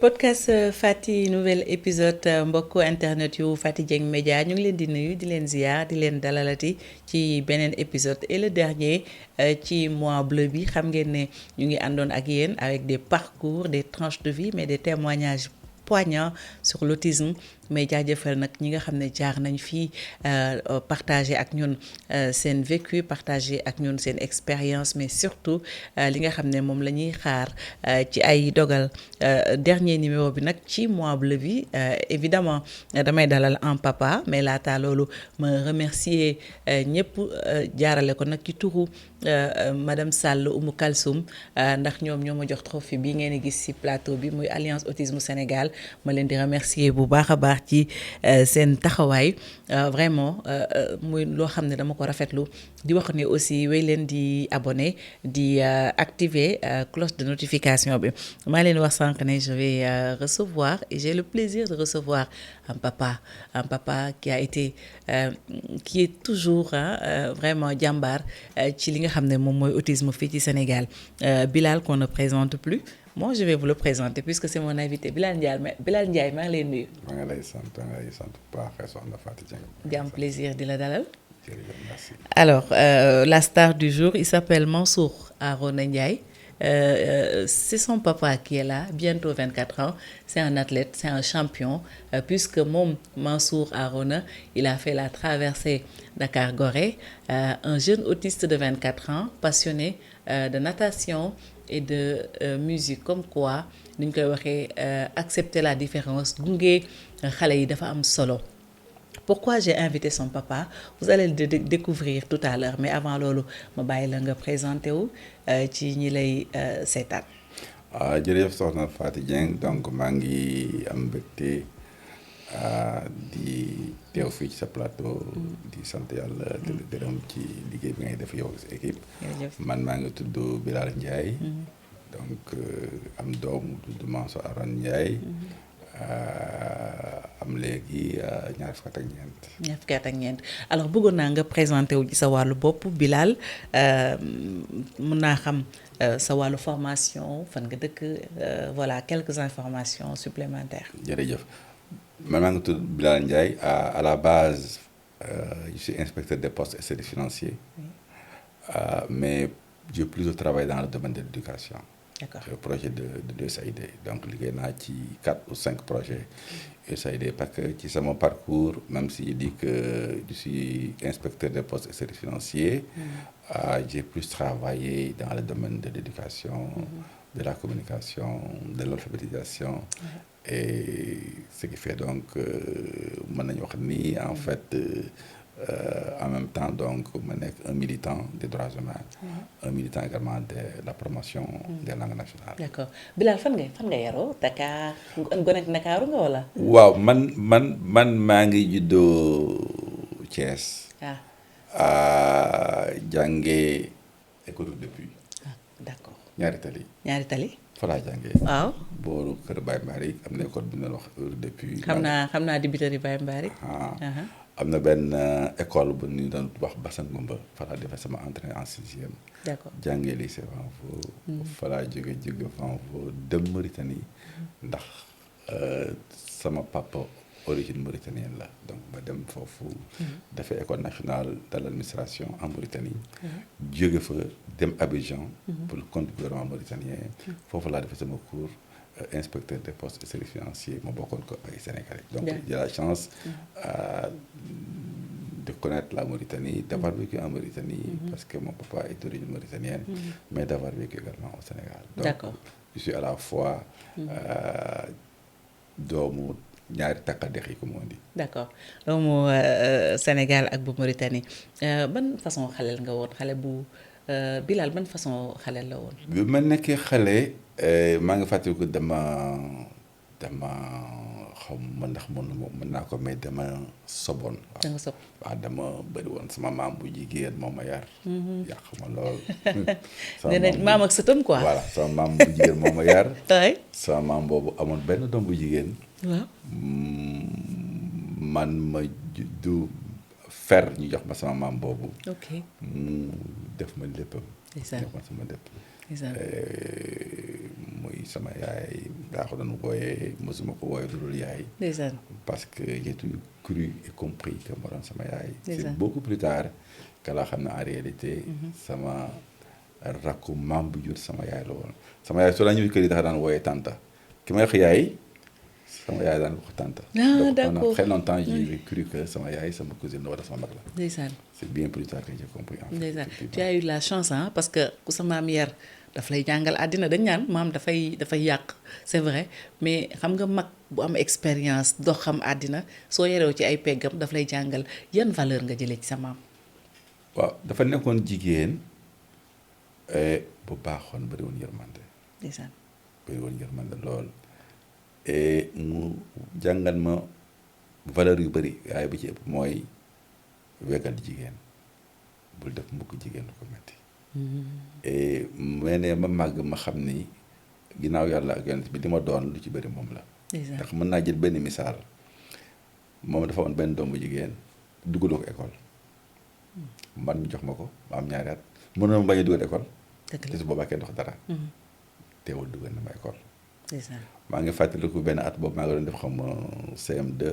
podcast Fati nouvel épisode mbokku internet yu Fati Dieng Média ñu ngi leen di nuyu di leen ziar di leen dalalati ci beneen épisode et le dernier ci mois bleu bi xam ngeen ne ñu ngi àndoon ak yéen avec des parcours des tranches de vie mais des témoignages poignants sur l'autisme mais jaajëfal nag ñi nga xam ne jaar nañ fii partager ak ñun seen vécu partager ak ñun seen expérience mais surtout li nga xam ne moom la ñuy xaar ci ay dogal dernier numéro bi nag ci mois bleu bi évidemment damay dalal un papa mais laata loolu ma remercier ñëpp jaarale ko nag ci turu madame Sall Oumou Kalsoum ndax ñoom ñoo ma jox trophée bi ngeen di gis ci plateau bi muy Alliance Autisme Sénégal ma leen di remercier bu baax a baax ci seen taxawaay vraiment muy loo xam ne dama ko rafetlu di wax ne aussi wéy leen di abonné di activer cloche de notification bi maa leen wax sànq ne je vais recevoir et j'ai le plaisir de recevoir un papa qui a été qui est toujours vraiment jàmbaar ci li nga xam ne moom mooy autisme fii ci Sénégal Bilal qu'on ne présente plus moi je vais vous le présenter puisque c'est mon invité Bilal Ndiaye maa ngi lay nuyu. maa ngi lay sant bu baax soxna Fatou Dieng. di am plaisir di la dalal. jërëjëf merci. Alors la star du jour il s'appelle Mansour Arona Ndiaye. C'est son papa qui est là, bientôt 24 ans. C'est un athlète, c'est un champion, puisque mon Mansour Arona, il a fait la traversée Dakar-Gorée. Un jeune autiste de 24 ans, passionné de natation et de musique, comme quoi, nous pouvons accepter la différence. Gunge, xale yi dafa am solo. Pourquoi j'ai invité son papa vous allez le découvrir tout à l'heure mais avant loolu ma bàyyi la nga présenté wu ci ñi lay seetaan. jërëjëf soxna Fatou Dieng donc maa ngi am mbégte di teew fii ci sa plateau. di sant yàlla di la gërëm ci liggéey bi ngay def yow sa équipe. man maa ngi tudd Bilal Ndiaye. donc am doom tudd Mansour Arona Ndiaye. am léegi ñaar fukki at ak ñeent. alors bëggoon naa nga présenté wu ci sa wàllu bopp Bilal mun naa xam sa wàllu formation fan nga dëkk voilà quelques informations supplémentaires. jërëjëf man maa ngi tudd Bilal Ndiaye à la base je suis inspecteur des postes et services financiers. Mais j'ai plutôt travaillé dans le domaine de l'éducation. D'accord. Le projet de USAID. Donc, il y a 4 ou 5 projets USAID parce que ci sama parcours, même s'il dit que je suis inspecteur des postes et services financiers, j'ai plus travaillé dans le domaine de l'éducation, de la communication, de l'alphabétisation. Et ce qui fait donc, en fait, en même temps donc ma nekk un militant des droits humains. Un militant également de la promotion des langues nationales. D'accord Bilal fan nga yaroo Dakar gonek Ndakaaru nga wala. waaw man maa ngi juddoo Thiès. jàngee école de Puy. D'accord. ñaari tali. fa laa jàngee. waaw booru Kër Baye Mbari am na école bi ñu doon wax école de Puy. xam naa dibiteri Baye Mbari. am na benn école bu ñu doon wax Bassane Ngumba fa laa defee sama entrée en 6e. D'accord. jàngee lycée Fanfo. fa laa jóge Fanfo dem Mauritanie. ndax sama papa origine mauritanienne la donc ma dem foofu. defee école nationale de l'administration en Mauritanie. jóge fa dem Abidjan. pour le compte du gouvernement mauritanien. foofu laa defee sama cours. Inspecteur des postes et services financiers ma bokkoon ko ay Sénégalais. Donc j'ai la chance de connaître la Mauritanie, d'avoir vécu en Mauritanie, parce que mon papa est d'origine mauritanienne, mais d'avoir vécu également au Sénégal. Donc, d'accord. Je suis à la fois doomu ñaari takkandeex yi comme on dit. D'accord doomu Sénégal ak bu Mauritanie ban façon xaleel nga woon xale bu Bilal ban façon xaleel la woon. bi ma nekkee xale maa ngi fàttaliku dama xaw ma ndax mën naa ko mais dama soboon. da nga sob waaw dama bëri woon sama maam bu jigéen moo ma yar. yàq ma lool. nee nañ maam ak sëtam quoi. voilà sama maam bu jigéen moo ma yar. tay sama maam boobu amoon benn doom bu jigéen. waaw. man ma juddu fer ñu jox ma sama maam boobu. ok mu def ma léppam. ndeysaan def ma sama lépp. ndeysaan. muy sama yaay daa ko doon wooyee mosuma ko wooyee lu dul yaay. ndeysaan. parce que j'ai tout cru et compris que ma doon sama yaay. Ndeysaan. c'est beaucoup plus tard que laa xam ne en réalité. sama rakku maam bu jur sama yaay la woon. sama yaay soo daan ñëw kër yi dafa daan wooyee tanta ki may wax yaay sama yaay daan wax tanta. donc d'accord. pendant très longtemps j'ai cru que sama yaay sama cousine la wala sama mag la. ndeysaan. c'est bien plus tard que j'ai compris en fait. ndeysaan effectivement. tu as eu la chance ah parce que ku sa maam yar daf lay jàngal àddina dañ ñaan maam dafay yàq c'est vrai mais xam nga mag bu am expérience dox xam àddina soo yerew ci ay peggam daf lay jàngal yan valeur nga jëlee ci sa maam. waaw dafa nekkoon jigéen bu baaxoon bëri woon yërmande. ndeysaan. bëri woon yërmande lool et mu jàngal ma valeur yu bëri waaye bi ci ëpp mooy wegal jigéen bul def mbokk jigéen lu ko metti et ne ma màgg ma xam ni ginnaaw yàlla ak yonent bi li ma doon lu ci bëri moom la. ndeysaan. ndax mën naa jël benn misaal moom dafa woon benn doomu jigéen dugaloo ko école man ñu jox ma ko ma am ñaari at mënoon ma bañ a dugal école. dëgg te la. su boobaa kenn dox dara. teewul dugal na ma école. ndeysaan. maa ngi fàttaliku benn at boobu maa ngi doon def xam CM2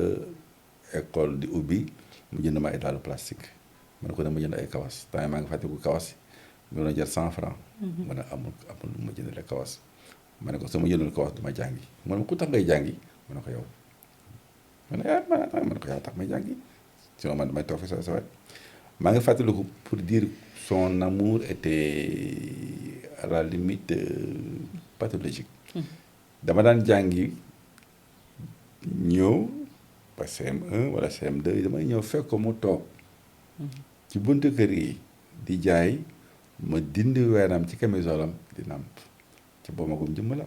école di ubbi mu jënd ma ay dàllu plastique ma ne ko dama jënd ay kawas temps maa ngi fàttaliku kawas mu doon jar 100 francs. ma ne amul lu ma jëndale kawas. ma ne ko su ma jëndul kawas du ma jàngi ma ne ko ku tax ngay jàngi ma ne ko yow. ma ne ko yow tax may jàngi sinon man damay toog fi sa wet maa ngi fàttaliku pour dire son amour était à la limite pathologique. dama daan jàngi ñëw ba CM1 wala CM2 damay ñëw fekk ko mu toog ci buntu kër yi di jaay ma dindi weenam ci camisolam di nàmp ci boobu magum jëmm la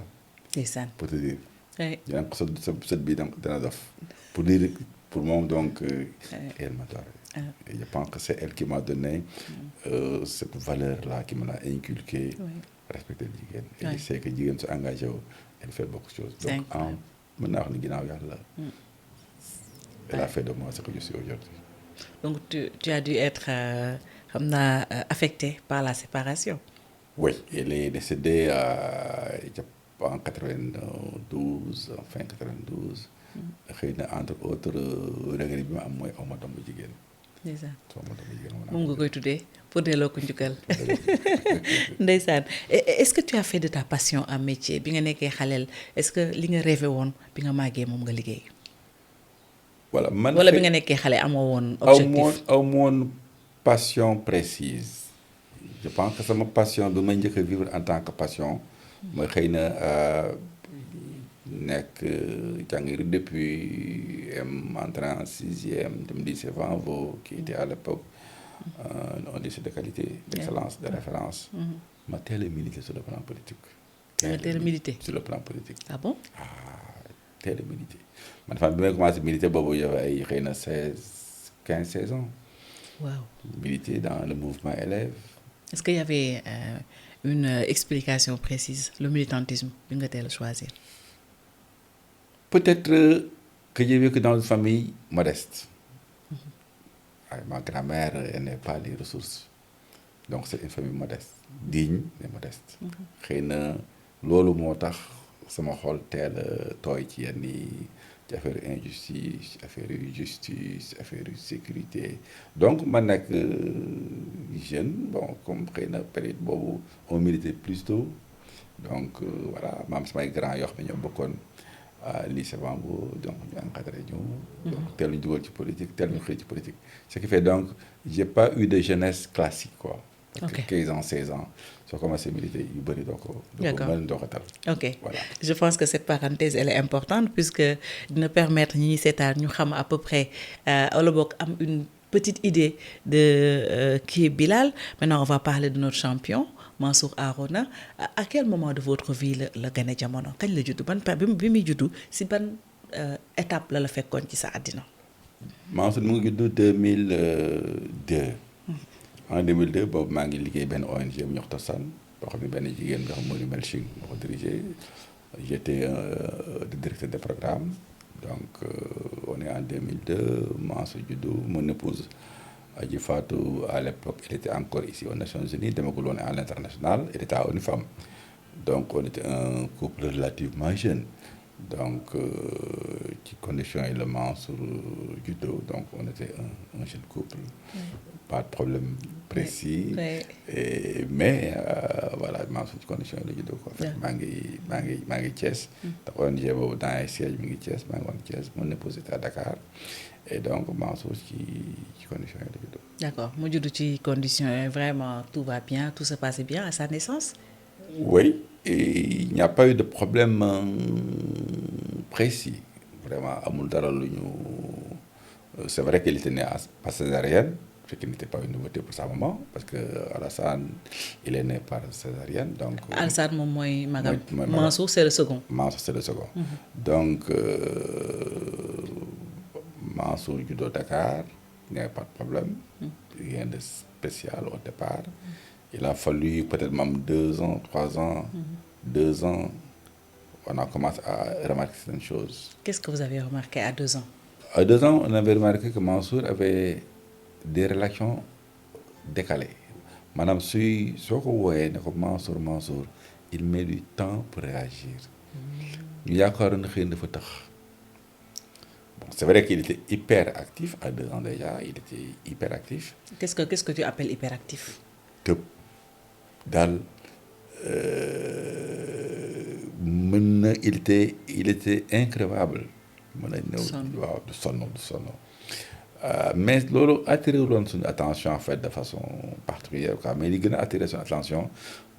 ndeysaan. pour te dire oui. dinaa ko sa sët bi dana dof pour dire pour moom donc elle m'a adoré. Et je pense que c'est elle qui m'a donné cette valeur là qui m'a inculqué respecter le jigéen. Et je sais que jigéen su engagé wu elle fait beaucoup de choses. Donc en mën naa wax ni ginnaaw yàlla elle a fait de moi ce que je suis aujourd'hui. donc tu as dû être xam naa affecté par la séparation. Oui, elle est décédée en 92 en fin 92. xëy na entre autres regret bi ma am mooy aw ma doom bu jigéen. ndeysaan. soo ma doom bu jigéen moom nga koy tuddee pour delloo ko njukkal. ndeysaan est-ce que tu as fait de ta passion un métier bi nga nekkee xaleel est-ce que li nga rêvé woon bi nga màggee moom nga liggéey. voilà man wala bi nga nekkee xale amoo woon objectif. aw moon passion précise. je pense que sama passion bi may njëkk a vivre en tant que passion. mooy xëy na nekk jàngi depuis entré en 6e dem lycée Vanvo qui était à l'époque un lycée de qualité d'excellence de référence. ma teel a milité sur le plan politique. teel a milité sur le plan politique. ah bon. teel a milité man fan bi may commencé milité boobu yow ay xëy na 15-16 ans. waaw. milité dans le mouvement élève. est-ce qu'il y avait une explication précise le militantisme bi nga teel a choisir. Peut-être que j'ai vécu dans une famille modeste. Ma grand-mère n'a pas les ressources. Donc c'est une famille modeste, digne mais modeste. xëy na loolu moo tax sama xol teel a tooy ci yenn ci affaire injustice affaire justice affaire sécurité donc ma nekk jeune bon comme xëy na période boobu on militait plus tôt donc voilà maam samay grand yoo xam ne ñoo bokkoon lycée Vanvo donc ñu encadré ñu. donc teel ñu dugal ci politique teel ñu xëy ci politique. ce qui fait donc j'ai pas eu de jeunesse classique quoi. parce que 15 ans 16 ans soo commencé militer yu bëri doo ko. d'accord doo ko tal. ok voilà je pense que cette parenthèse elle est importante puisque dina permettre ñi ñuy seetaan ñu xam à peu près wala boog am une petite idée de qui est Bilal. Maintenant on va parler de notre champion Mansour Arona. À quel moment de votre vie la gane jamono kañ la juddu ban bi muy juddu si ban étape la fekkoon ci sa àddina. Mansour mu ngi juddu 2002. en 2002 boobu maa ngi liggéey benn ONG bu ñuy wax Tossan boo xam ne benn jigéen nga xam moo di Melching moo ko dirigé j'étais le directeur de programme donc on est en 2002 Mansour juddu mon épouse Adji Fatou à l'époque elle était encore ici aux Nations Unies demagul woon à l'international elle était à ONU Femmes donc on était un couple relativement jeune donc ci conditions yi la Mansour juddoo donc on était un jeune couple. Pas de problème précis. Mais voilà Mansour ci conditions yi la juddoo quoi. En fait maa ngi Thiès. te ONG boobu dans ay siège mi ngi Thiès maa ngi woon Thiès mon épouse était à Dakar et donc Mansour ci conditions yi la juddoo. D'accord mu judd ci conditions yi vraiment tout va bien tout se passe bien à sa naissance. Oui, et il n'y a pas eu de problème précis. Vraiment, amul dara lu ñu c'est vrai qu'il était né par césarienne, ce qui n'était pas une nouveauté pour sa maman, parce que Alassane, il est né par césarienne. Donc, Alassane moom mooy magam. Mansour c'est le second. Mansour c'est le second. Donc, Mansour juddoo Dakar, il n'y avait pas de problème, rien de spécial au départ. Il a fallu peut-être même 2 ans, 3 ans, 2 ans, on a commencé à remarquer certaines choses. Qu'est-ce que vous avez remarqué à 2 ans? À 2 ans, on avait remarqué que Mansour avait des réactions décalées. Madame, si soo ko wooyee ne ko Mansour, il met du temps pour réagir. ñu yaakaaroon na xëy na dafa tax. Bon, c'est vrai qu'il était hyper actif à 2 ans déjà, il était hyper actif. Qu'est-ce que tu appelles hyperactif? Tëb daal mën na il était increvable. mën na ñëw waaw du sonn. Mais loolu attiré wuloon suñu attention en fait de façon particulière quoi mais li gën a attiré suñu attention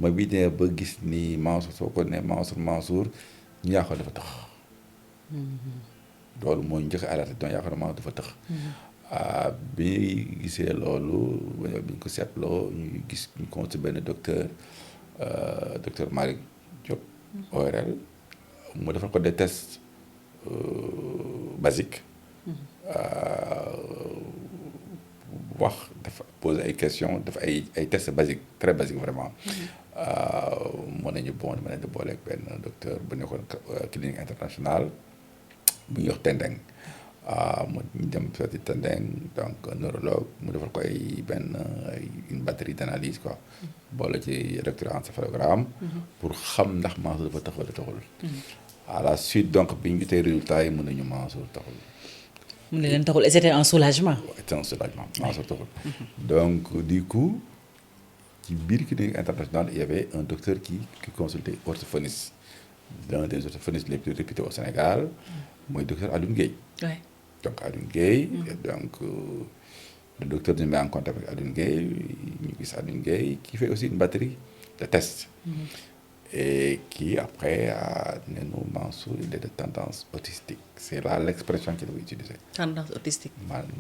mooy bi ne ba gis ni Mansour soo ko ne Mansour ñu yaakaar dafa tax. loolu moo njëkk a alerté donc yaakaar naa dafa tax. bi gisee loolu bi ñu ko seetloo ñu gis ñu consulté benn docteur Malick Diop ORL mu defal ko des tests basiques wax dafa poser ay questions def ay tests basiques très basiques vraiment mën nañu mën nañu booleeg benn docteur bu nekkoon clinique internationale bu ñuy wax Tendeng mu dem seeti Tendeng donc neurologue mu defal ko une batterie d'analyse quoi boole ci électroencéphalogramme pour xam ndax Mansour dafa tax wala taxul. À la suite donc bi ñu tey résultat yi mën nañu Mansour taxul. mu ne leen taxul et c'était un soulagement. C'était un soulagement Mansour taxul. Donc du coup ci biir clinique internationale il y avait un docteur qui consultait orthophoniste l'un des orthophonistes les plus réputés au Sénégal mooy docteur Alioune Guèye. Donc Alioune Guèye donc le docteur nous met en contact avec Alioune Guèye ñu gis Alioune Guèye qui fait aussi une batterie de tests. Et qui après a ne nous Mansour il est de tendance autistique c'est là l'expression qu'il avait utilisée. Tendance autistique.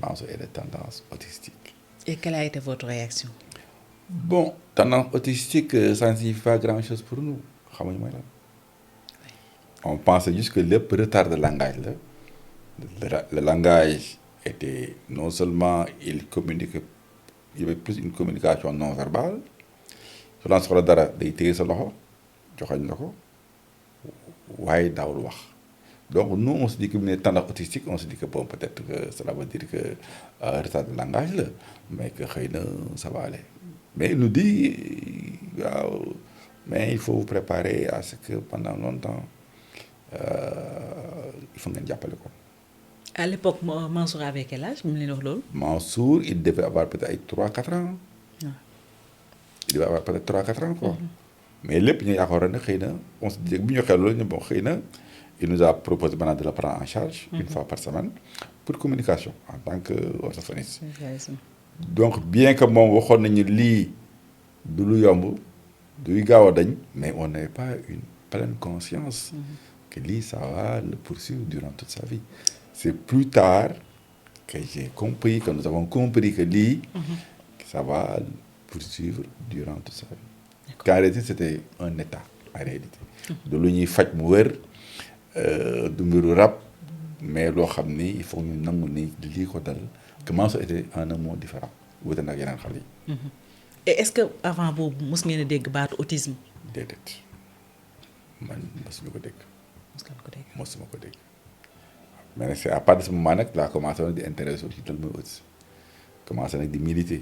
Mansour est de tendance autistique. Et quelle a été votre réaction? Bon tendance autistique ça ne signifie pas grand-chose pour nous xamuñu mooy lan. On pensait juste que lépp retard de langage la. Le langage était non seulement il y avait plus une communication non verbale su la soxla dara day téye sa loxo joxañ la ko waaye daawul wax donc nous on se dit que mu ne tendance autistique on se dit que bon peut-être que cela veut dire que retard de langage la mais que xëy na ça va aller mais il nous dit waaw mais il faut vous préparer à ce que pendant longtemps il faut ngeen jàppale ko. À l'époque Mansour avait quel âge mu leen wax loolu. Mansour il devait avoir peut-être ay 3-4 ans. Il devait avoir peut-être 3-4 ans quoi. Mais lépp ñu yaakaaroon ne xëy na on se dit bu ñu xel loolu ñu bon xëy na il nous a proposé maintenant de le prendre en charge. une fois par semaine pour communication en tant que orthophoniste. Donc bien que moom waxoon nañu lii du lu yomb du gaaw a dañ mais on n'avait pas une pleine conscience. que lii ça va le poursuivre durant toute sa vie. C'est plus tard que j'ai compris que nous avons compris que lii. ça va le poursuivre durant toute sa vie. En réalité c'était un état en réalité. de lu ñuy faj mu wër du mbiru rab mais loo xam ni il faut ñu nangu ni lii ko dal que Mansour était en un monde différent wute nag yeneen xale yi. Et est-ce que avant boobu mos ngeen a dégg baatu autisme. déedéet man mosuma ko dégg. mosuma ko dégg mais c'est à partir de ce moment nag laa commencé woon di intéressé ci lan mooy autisme commencé nag di militer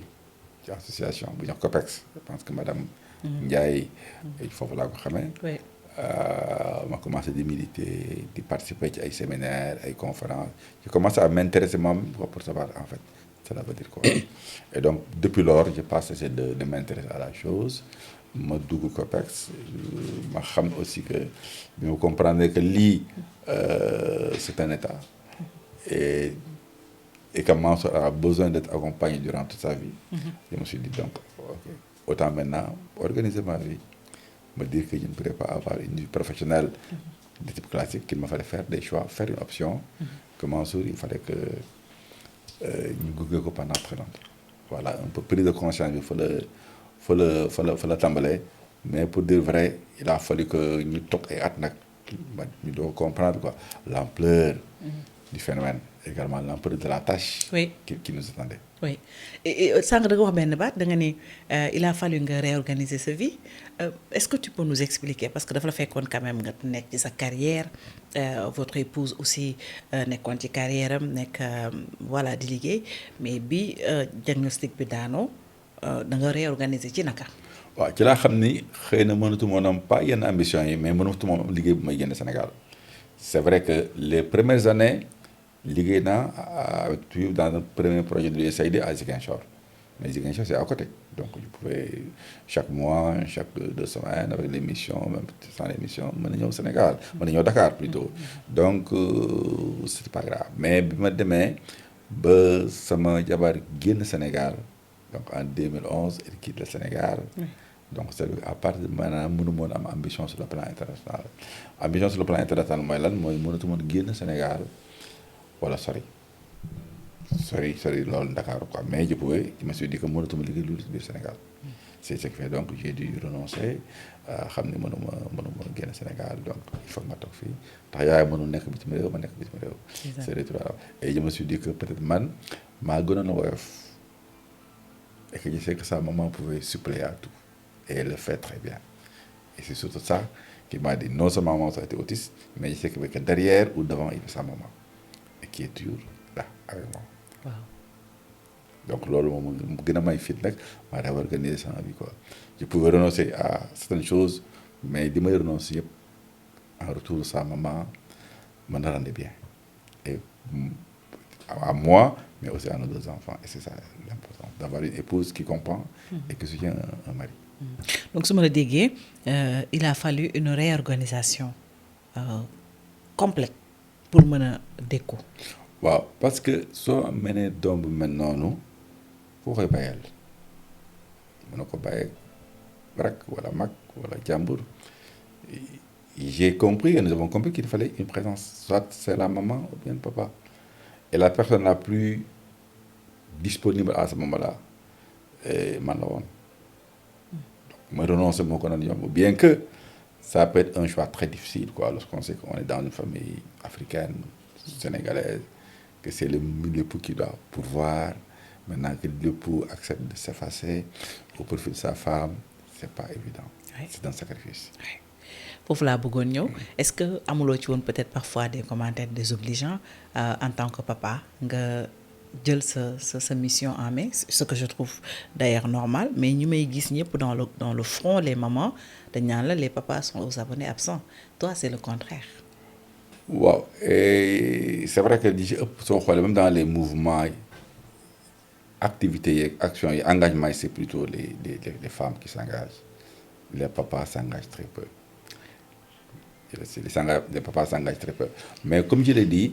ci association bu ñuy wax COPEX je pense que madame Ndiaye foofu laa ko xamee. oui ma commencé di militer di participer ci ay séminaires ay conférences j'ai commencé à m'intéresser même pour savoir en fait cela veut dire quoi. Et donc depuis lors j'ai pas cessé de m'intéresser à la chose ma dugg COPEX ma xam aussi que bi ma comprendre que lii c'est un état et que Mansour a besoin d'être accompagné durant toute sa vie. Je me suis dit donc ok autant maintenant organiser ma vie. Me dire que je ne pourrais pas avoir une vie professionnelle de type classique, qu'il me fallait faire des choix, faire une option, que Mansour, il fallait que nous googlions pendant très longtemps. Voilà, un peu pris de conscience, il faut le tembler, mais pour dire vrai, il a fallu que nous toquions et nous devons comprendre quoi, l'ampleur du phénomène, également l'ampleur de la tâche oui qui nous attendait. oui sànq da nga wax benn baat da nga ni il a fallu nga réorganiser sa vie est-ce que tu peux nous expliquer parce que dafa la fekkoon quand même nga nekk ci sa carrière votre épouse aussi nekkoon ci carrière am nekk voilà di liggéey mais bi diagnostic bi daanoo da nga réorganiser ci naka. waaw ci laa xam ni xëy na mënatuma am pas yenn ambition yi mais mënatuma am liggéey bu may génne Sénégal c'est vrai que les premières années liggéey naa avec toujours dans un premier projet de l'USAID à Ziguinchor mais Ziguinchor c'est à côté donc je pouvais chaque mois chaque 2 semaines avec les missions même sans les missions mën na ñëw Sénégal mën na ñëw Dakar plutôt donc c'était pas grave mais bi ma demee ba sama jabar génn Sénégal donc en 2011 elle quitte le Sénégal donc c'est à partir de maintenant mënu moon am ambition sur le plan international ambition sur le plan international mooy lan mooy mënatu moon génn Sénégal wala sori loolu Dakar quoi mais je me suis dit que mënatuma liggéey lu biir Sénégal c'est ce qui fait donc j'ai dû renoncer xam ni mënuma génn Sénégal donc il faut que ma toog fii ndax yaay mënul nekk bitim réew ma nekk bitim réew c'est rétrouvable et je me suis dit que peut-être man maa gënoon a woyof et que je sais que sa maman pouvait suppléer à tout et elle le fait très bien et c'est surtout ça qui m'a dit non seulement maman a été autiste mais je sais que derrière ou devant il y a sa maman et qui est toujours là avec moi. Wow. Donc loolu moom mu gën a may fit nag maa daa organiser sama vie quoi je pouvais renoncer à certaines choses mais di may renoncer yëpp en retour sa maman me rendait bien et à moi mais aussi à nos 2 enfants et c'est ça l'important d'avoir une épouse qui comprend et qui soutient un mari. Donc su ma la déggee il a fallu une réorganisation complète pour mën a dékku. waaw parce que soo menee doom bu mel noonu foo koy bàyyeel mën na ko bàyyee rak wala mag wala jàmbur j'ai compris et nous avons compris qu'il fallait une présence soit c'est la maman ou bien le papa et la personne la plus disponible à ce moment-là man la woon ma renoncer moo ko doon yomb bien que ça peut être un choix très difficile quoi lorsqu'on sait qu'on est dans une famille africaine sénégalaise que c'est l'époux qui doit pourvoir maintenant que l'époux accepte de s'effacer au profit de sa femme c'est pas évident. Oui. C'est un sacrifice. Oui. Foofu laa bëggoon ñëw est-ce que amuloo ci woon peut-être parfois des commentaires désobligeants en tant que papa nga jël sa mission en main ce que je trouve d'ailleurs normal mais ñu may gis ñëpp dans le front les mamans dañ naan la les papas sont aux abonnés absents toi c'est le contraire. waaw et c'est vrai que li ci ëpp soo xoolee même dans les mouvements activités yeeg actions yi engagement yi c'est plutôt les femmes qui s'engagent les papas s'engagent très peu les papas s'engagent très peu mais comme je l'ai dit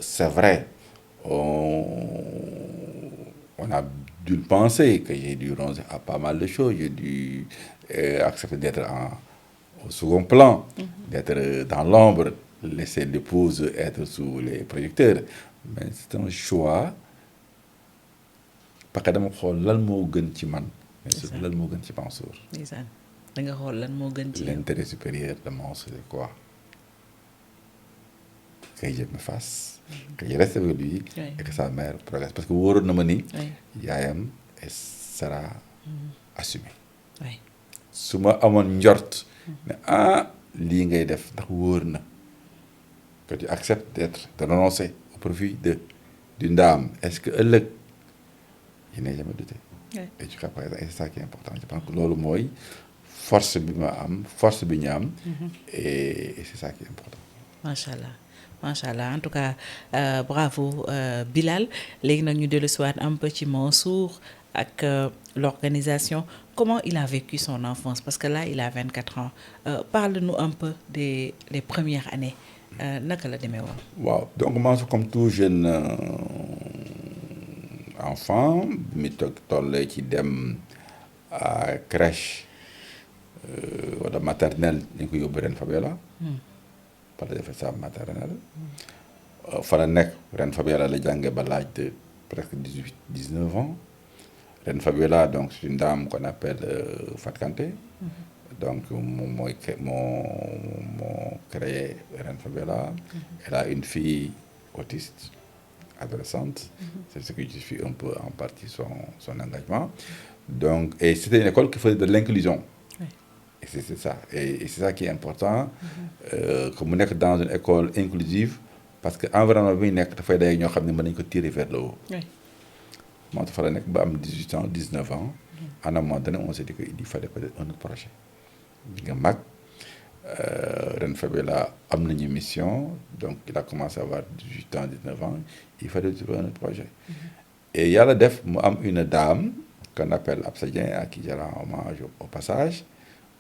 c'est vrai on a dû penser que j'ai dû renoncer à pas mal de choses j'ai dû accepter d'être au second plan d'être dans l'ombre laisser l'épouse être sous les projecteurs mais c'est un choix parce que dama xool lan moo gën ci man mais surtout lan moo gën ci Mansour da nga xool lan moo gën ci l'intérêt supérieur de Mansour c'est quoi que je me fasse que je reste avec lui et que sa mère progresse parce que wóoroon na ma ni yaayam elle sera assumée su ma amoon njort ne lii ngay def ndax wóor na que tu acceptes de renoncer au profit d'une dame est-ce que ëllëg je n'ai jamais douté Ouais. et jusqu'à présent et c'est ça qui est important je pense que loolu mooy force bi ma am force bi ñu am et c'est ça qui est important. macha allah macha allah en tout cas bravo Bilal léegi nag ñu dellusiwaat un peu ci Mansour ak l'organisation comment il a vécu son enfance parce que là il a 24 ans parle-nous un peu des premières années naka la demee woon. waaw donc Mansour comme tout jeune enfant mi tollee ci dem à crèche wala maternelle ñu ko yóbbu Reine Fabiola. fa la defee sa maternelle. fa la nekk Reine Fabiola la jàngee ba l'âge de presque 19 ans. Reine Fabiola donc c'est une dame qu'on appelle Fatou Kanté. Donc moom moo créé Reine Fabiola. Elle a une fille autiste adolescente. C'est ce qui justifie un peu en partie son engagement. Donc et c'était une école qui faisait de l'inclusion. Et c'est ça et c'est ça qui est important. Que mu nekk dans une école inclusive parce que environnement bi nekk dafay day ñoo xam ne mën nañu ko tirer vers le haut. moo tax fa la nekk ba am 18 ans 19 ans. à un moment donné on s'est dit que il fallait peut-être un autre projet. di nga mag Reine Fabiola am nañu mission donc il a commencé à avoir 18 ans 19 ans il fallait trouver un autre projet. et yàlla def mu am une dame qu'on appelle Absa Dieng à qui je rends hommage au passage.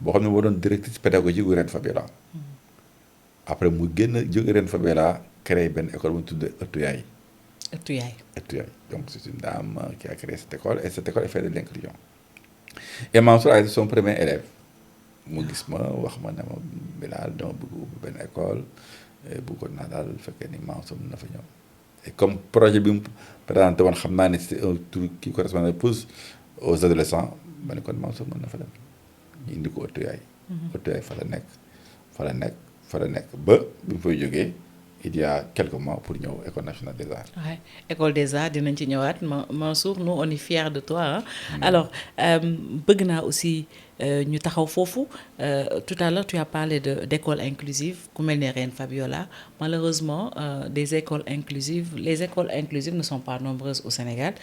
boo xam ne moo doon directrice pédagogique gu Reine Fabiola. après mu génn jóge Reine Fabiola créé benn école bu ñu tuddee Ëttu Yaay. Ëttu Yaay. Ëttu Yaay donc c'est une dame qui a créé cette école et cette école elle fait de l'inclusion. et Mansour a été son premier élève. mu gis ma wax ma ne ma Bilal dama bëgg ubbi benn école bëggoon naa daal fekkee ni Mansour mën na fa ñëw. et comme projet bi mu présenté woon xam naa ne c'est un truc qui correspondait plus aux adolescents ma ne kon Mansour mën na fa dem. ñu indi ko Ëttu Yaay. Ëttu Yaay fa la nekk ba bi mu fay jógee il y a quelques mois pour ñëw école nationale des arts. Ouais. École des arts dinañ ci ñëwaat Mansour nous on est fiers de toi hein. Alors bëgg naa aussi ñu taxaw foofu tout à l'heure tu as parlé d'école inclusive ku mel ne Reine Fabiola malheureusement les écoles inclusives ne sont pas nombreuses au Sénégal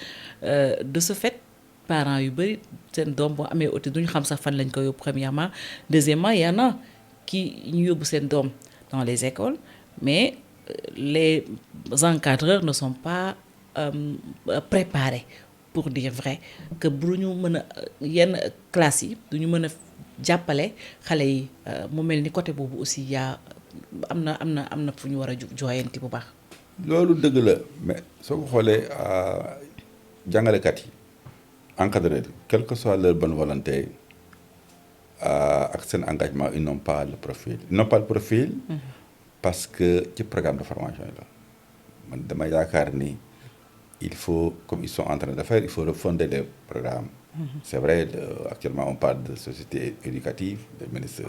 de ce fait. Parents yu bëri seen doom boo amee autisme duñu xam sax fan lañ ko yóbbu premièrement deuxièmement y en a qui ñu yóbbu seen doom dans les écoles mais les encadreurs ne sont pas préparés pour dire vrai que bu ñu mën a yenn classes yi duñu mën a jàppale xale yi mu mel ni côté boobu aussi yaa am na fu ñu war a jooyanti bu baax. loolu dëgg la mais soo ko xoolee jàngalekat yi. encadrés quelle que soit leur bonne volonté ak seen engagement ils n'ont pas le profil. parce que ci programme de formation yi la man dama yaakaar ni il faut comme ils sont en train de faire il faut refonder les programmes. C'est vrai actuellement on parle de société éducative le ministre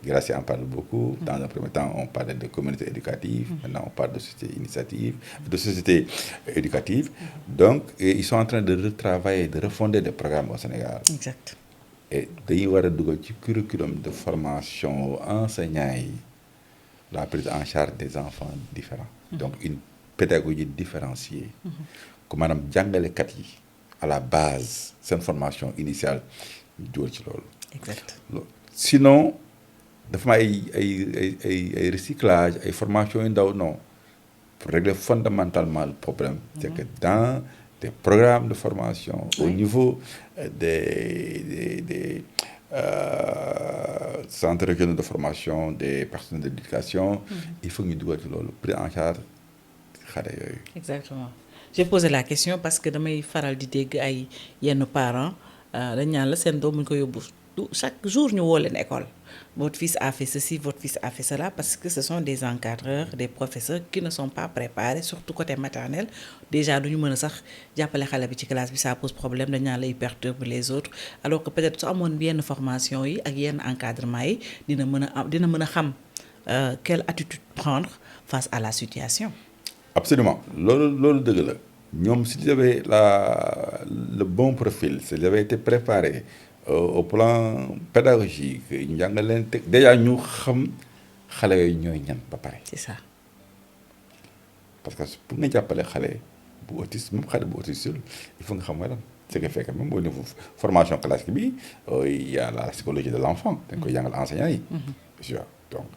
Guirassy en parle beaucoup. Dans un premier temps on parlait de communauté éducative. Maintenant on parle de société éducative. Donc ils sont en train de retravailler de refonder des programmes au Sénégal. Exact. Et dañuy war a dugal ci curriculum de formation enseignants yi la prise en charge des enfants différents. Donc une pédagogie différenciée. ku maanaam jàngalekat yi. à la base seen formation initiale ñu dugal ci loolu. Exact. Sinon dafa ma ay recyclage ay formation yu ndaw non pour régler fondamentalement le problème. C'est que dans des programmes de formation. Au niveau des centres régionaux de formation des personnels d'éducation. il faut ñu dugal ci loolu prise en charge xale yooyu. Exactement. J'ai posé la question parce que damay faral di dégg ay yenn parents dañ ñaan la seen doom bu ñu ko yóbbu chaque jour ñu woo leen école votre fils a fait ceci votre fils a fait cela parce que ce sont des encadreurs des professeurs qui ne sont pas préparés surtout côté maternel déjà duñu mën a sax jàppale xale bi ci classe bi ça pose problème dañ ñaan lay perturbe les autres alors que peut-être su amoon yenn formation yi ak yenn encadrement yi dina mën a xam quelle attitude prendre face à la situation. Absolument loolu dëgg la ñoom si j'avais le bon profil si j'avais été préparé au plan pédagogique njàngal leen teg déjà ñu xam xale yooyu ñooy ñan ba pare. C'est ça. parce que pour nga jàppale xale bu autiste même xale bu autiste il faut nga xam mooy lan ce qui fait que même au niveau formation classique bi il y a la psychologie de l'enfant dañ koy jàngal enseignant yi. tu vois donc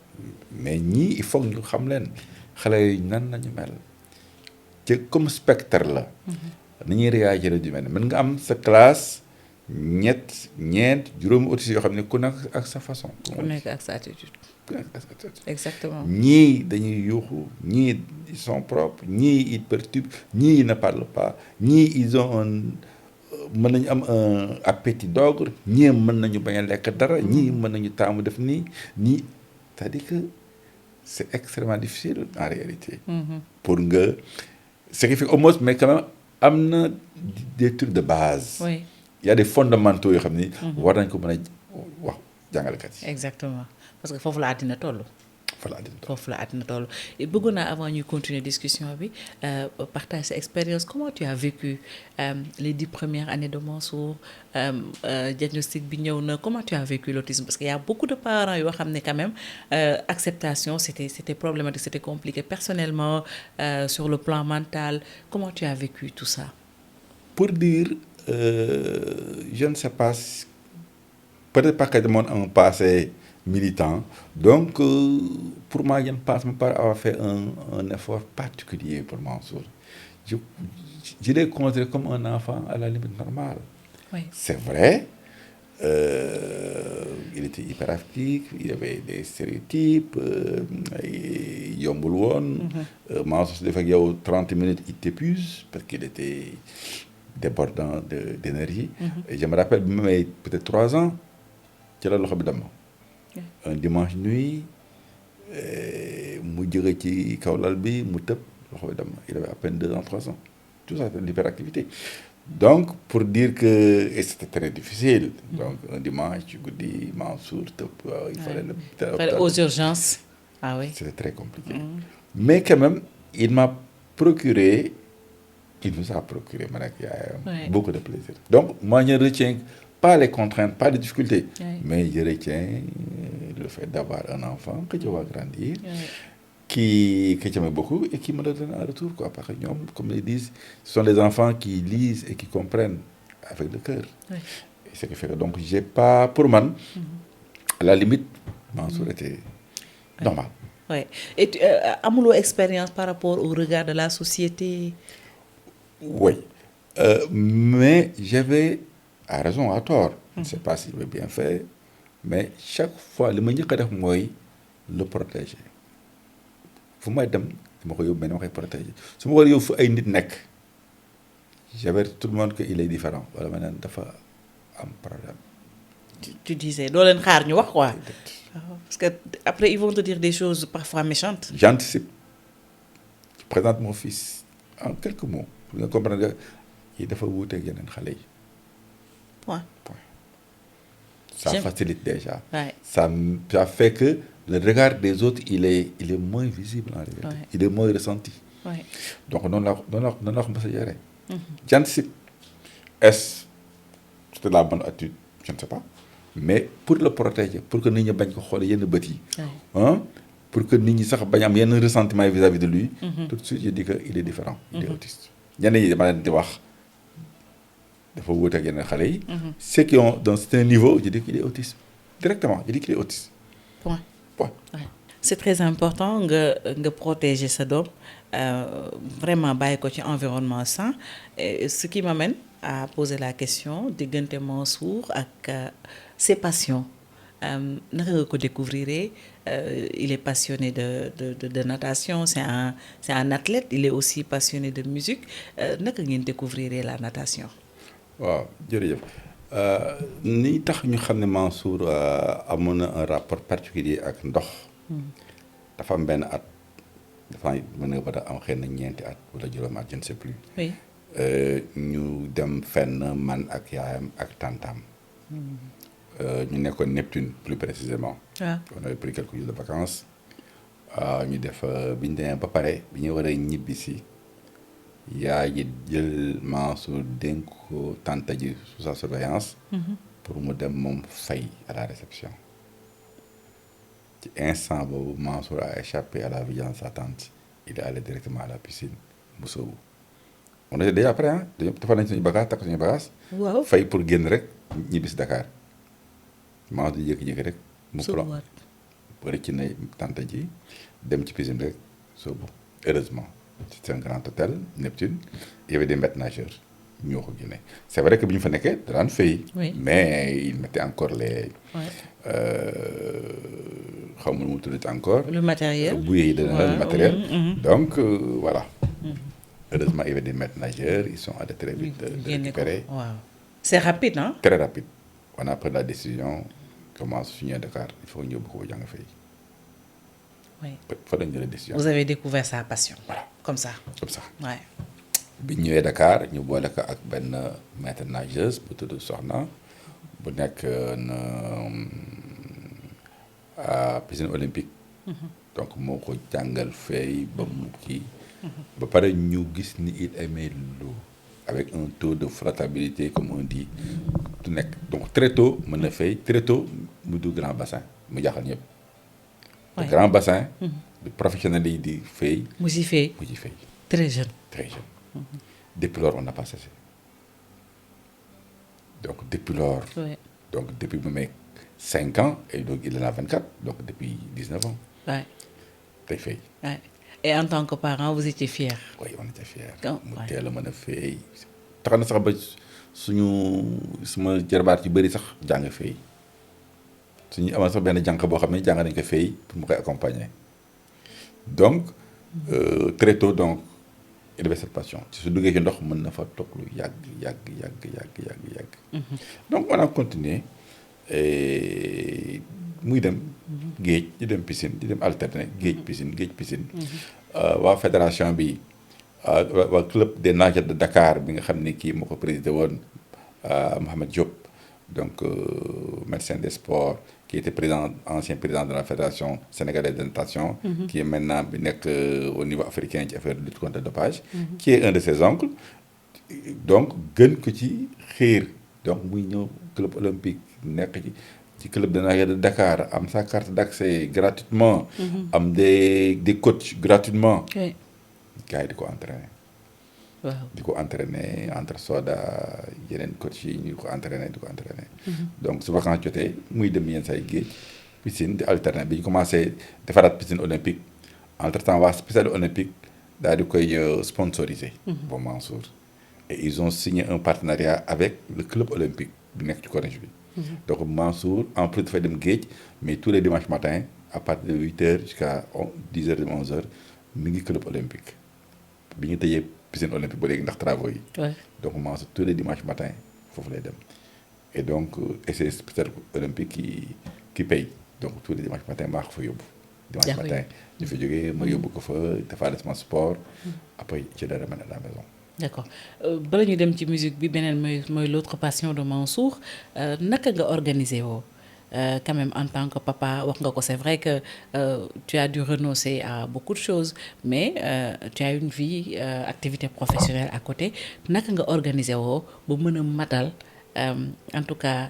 mais ñii il faut ñu xam leen xale yi nan nañu mel ci comme spectre la. ni ñuy réagir du mel mën nga am sa classe ñeent juróomi autistes yoo xam ne ku nekk ak sa façon. ku nekk ak sa attitude. Exactement. ñii dañuy yuuxu ñii ils sont propres ñii ils perturbent ñii ils ne parlent pas ñii ils ont un mën nañu am un appétit d'ogre ñii mën nañu bañ a lekk dara ñii mën nañu taamu def nii ñii c'est-à-dire que c'est extrêmement difficile en réalité. pour nga ce qui fait au moins mais quand même am na des trucs de base. oui il y a des fondamentaux yoo xam ni. war nañ ko mën a wax jàngalekat yi. exactement parce que foofu la àddina toll. foofu la àddina toll bëggoon naa avant ñuy continuer discussion bi partage sa expérience comment tu as vécu les 10 premières années de Mansour diagnostic bi ñëw na comment tu as vécu l'autisme parce qu'il y a beaucoup de parents yoo xam ne quand même acceptation c'était problématique c'était compliqué personnellement sur le plan mental comment tu as vécu tout ça. pour dire je ne sais pas peut-être pas que je montre un passé militant donc pour moi je ne pense même pas avoir fait un effort particulier pour Mansour je l'ai considéré comme un enfant à la limite normale. Oui. C'est vrai il était hyperactif il y avait des stéréotypes yombul woon. Mansour su defee ak yow 30 minutes il t'épuise parce qu'il était débordant d'énergie. Et je me rappelle bi ma may peut-être 3 ans ci la loxo bi damm. Un dimanche nuit mu jóge ci kaw lal bi mu tëb loxo bi damm il avait à peine 2 ans 3 ans tout ça c'est l'hyperactivité donc pour dire que et c'était très difficile donc un dimanche ci guddi Mansour tëb il fallait aux urgences. Ah oui. c'était très compliqué. Mais quand même il nous a procuré man ak yaayam beaucoup de plaisir donc moi je ne retiens pas les contraintes pas les difficultés. Mais je retiens le fait d'avoir un enfant que je vois grandir. Que j'aime beaucoup et qui me le donne en retour quoi parce que ñoom comme ils disent ce sont des enfants qui lisent et qui comprennent avec le cœur. Et ce qui fait que donc j'ai pas pour man à la limite Mansour était normal. Oui et amuloo expérience par rapport au regard de la société. Oui mais j'avais à raison à tort. Je ne sais pas s'il avait bien fait mais chaque fois li ma njëkk a def mooy le protéger fu may dem dama ko yóbbu mais dama koy protéger su ma ko yóbbu fu ay nit nekk j'avertis tout le monde que il est différent wala ma neen dafa am problème. Tu disais doo leen xaar ñu wax quoi. Parce que après ils vont te dire des choses parfois méchantes. J'anticipe je présente mon fils en quelques mots pour nga comprendre que yi dafa wuuteeg yeneen xale yi. Point. Ça facilite déjà. Ouais. Ça fait que le regard des autres il est moins visible en réalité. Ouais. Il est moins ressenti. Ouais. Donc noonu la ko mos a yore. J'anticipe est-ce c'était la bonne attitude je ne sais pas mais pour le protéger pour que nit ñi bañ ko xoole yenn bët yi. pour que nit ñi sax bañ am yenn ressentiment vis-à-vis de lui. Tout de suite je dis que il est différent. Il est autiste. ñenn ñi dama leen di wax. dafa wuute ak yeneen xale yi. Ceux qui ont d'un certain niveau je dis qu'il est autiste directement je dis qu'il est autiste. Point. Ouais. C'est très important nga protéger sa doom vraiment bàyyi ko ci environnement sain et ce qui m'amène à poser la question diggante Mansour ak ses passions naka nga ko découvrir il est passionné de natation c'est un athlète il est aussi passionné de musique naka ngeen découvrir la natation. waaw jërëjëf ni tax ñu xam ne Mansour amoon na un rapport particulier ak ndox. dafa am benn at dafa mën nga ba am xëy na 9 at wala juróomi at je ne sais plus. oui. ñu dem fenn man ak yaayam ak tantam. ñu nekkoon Neptune plus précisément. On avait pris quelques jours de vacances. ñu def bi ñu demee ba pare bi ñu war a ñibbi si. yaay ji jël Mansour dénk ko tante ji sous sa surveillance. pour mu dem moom fay à la réception. ci instant boobu Mansour a échappé à la vigilance de sa tante il est allé directement à la piscine mu sóobu on était déjà prêt ah defar nañ suñu bagage takk suñu bagage. waaw fay pour génn rek ñibbi si Dakar maa di jékki-jékki rek. mu plan rëcc na tante ji dem ci piscine rek soobu heureusement c'est un grand hôtel Neptune il y avait des maîtres nageurs ñoo ko génne c'est vrai que bi ñu fa nekkee daan fay. mais il mettait encore les. xaw ma nu mu tuddati encore. le matériel bouée yi dana le matériel. donc voilà. Heureusement il y avait des maîtres nageurs ils sont allés très vite récupérer. waaw c'est rapide hein. très rapide on a pris la décision comment su ñëwee Dakar il faut ñu yóbbu ko ba jàng fay. oui fa lañ jëlee décision. vous avez découvert sa passion. voilà comme ça. comme ça. ouais. bi ñu ñëwee Dakar ñu boole ko ak benn maître nageuse bu tudd Soxna bu nekk à piscine olympique. donc moo ko jàngal fay ba mu kii. ba pare ñu gis ni il aimait l'eau avec un taux de flottabilité comme on dit du nekk donc très tôt mën na fay très tôt mu du grand bassin mu jaaxal ñëpp. le grand bassin. de professionnels yi di fay. mu ci fay très jeune. très jeune. Depuis lors on n'a pas cessé donc depuis lors. oui. donc depuis mu nekk 5 ans et donc il en a 24 donc depuis 19 ans. oui. day fay. oui. et en tant que parent vous étiez fier. oui on était fiers. oui. mu teel a mën a fay. tax na sax ba suma jarbaat yu bëri sax jàng fay suñu amoon sax benn jànq boo xam ne jàng nañ ko fay pour mu koy accompagner donc très tôt donc il avait cette passion su duggee ci ndox mën na fa toog lu yàgg. donc on a continué muy dem. géej di dem piscine di dem alterner géej piscine. waa fédération bi waa club des nageurs de Dakar bi nga xam ne kii moo ko présidé woon Mohamed Diop donc médecin des sports qui était ancien président de la fédération sénégalaise de natation. qui est maintenant bi nekk au niveau africain ci affaire de lutte contre le dopage. qui est un de ses oncles. donc gën ko ci xiir donc muy ñëw club olympique nekk ci club de nageurs de Dakar am sa carte d'accès gratuitement. am des coachs gratuitement. oui. gars yi di ko entraîner. waaw di ko entraîner entre soda yeneen coach yi ñu ko entraîner di ko entraîner. donc su vacances jotee muy dem yenn say géej piscine di alterner bi ñu commencé defaraat piscine olympique entre temps waa spécial olympique daal di koy sponsoriser. bon Mansour et ils ont signé un partenariat avec le club olympique bi nekk ci Corniche bi. donc Mansour en plus dafay dem géej mais tous les dimanches matin à partir de 8h jusqu'à 10h de 11h mi ngi club olympique bi ñu tëjee piscine olympique ba léegi ndax travaux yi. donc Mansour tous les dimanches matin foofu lay dem et donc et c'est spécial olympique qui paye donc tous les dimanches matin maa ko fa yóbbu. dimanche matin ñu fa jógee ma yóbbu ko fa defaale sama sport. après ci la ramène à la maison. d'accord bala ñu dem ci musique bi beneen mooy l'autre passion de Mansour naka nga organiser woo quand même en tant que papa wax nga ko c'est vrai que tu as dû renoncer à beaucoup de choses mais tu as une vie activité professionnelle à côté naka nga organiser woo ba mën a matal en tout cas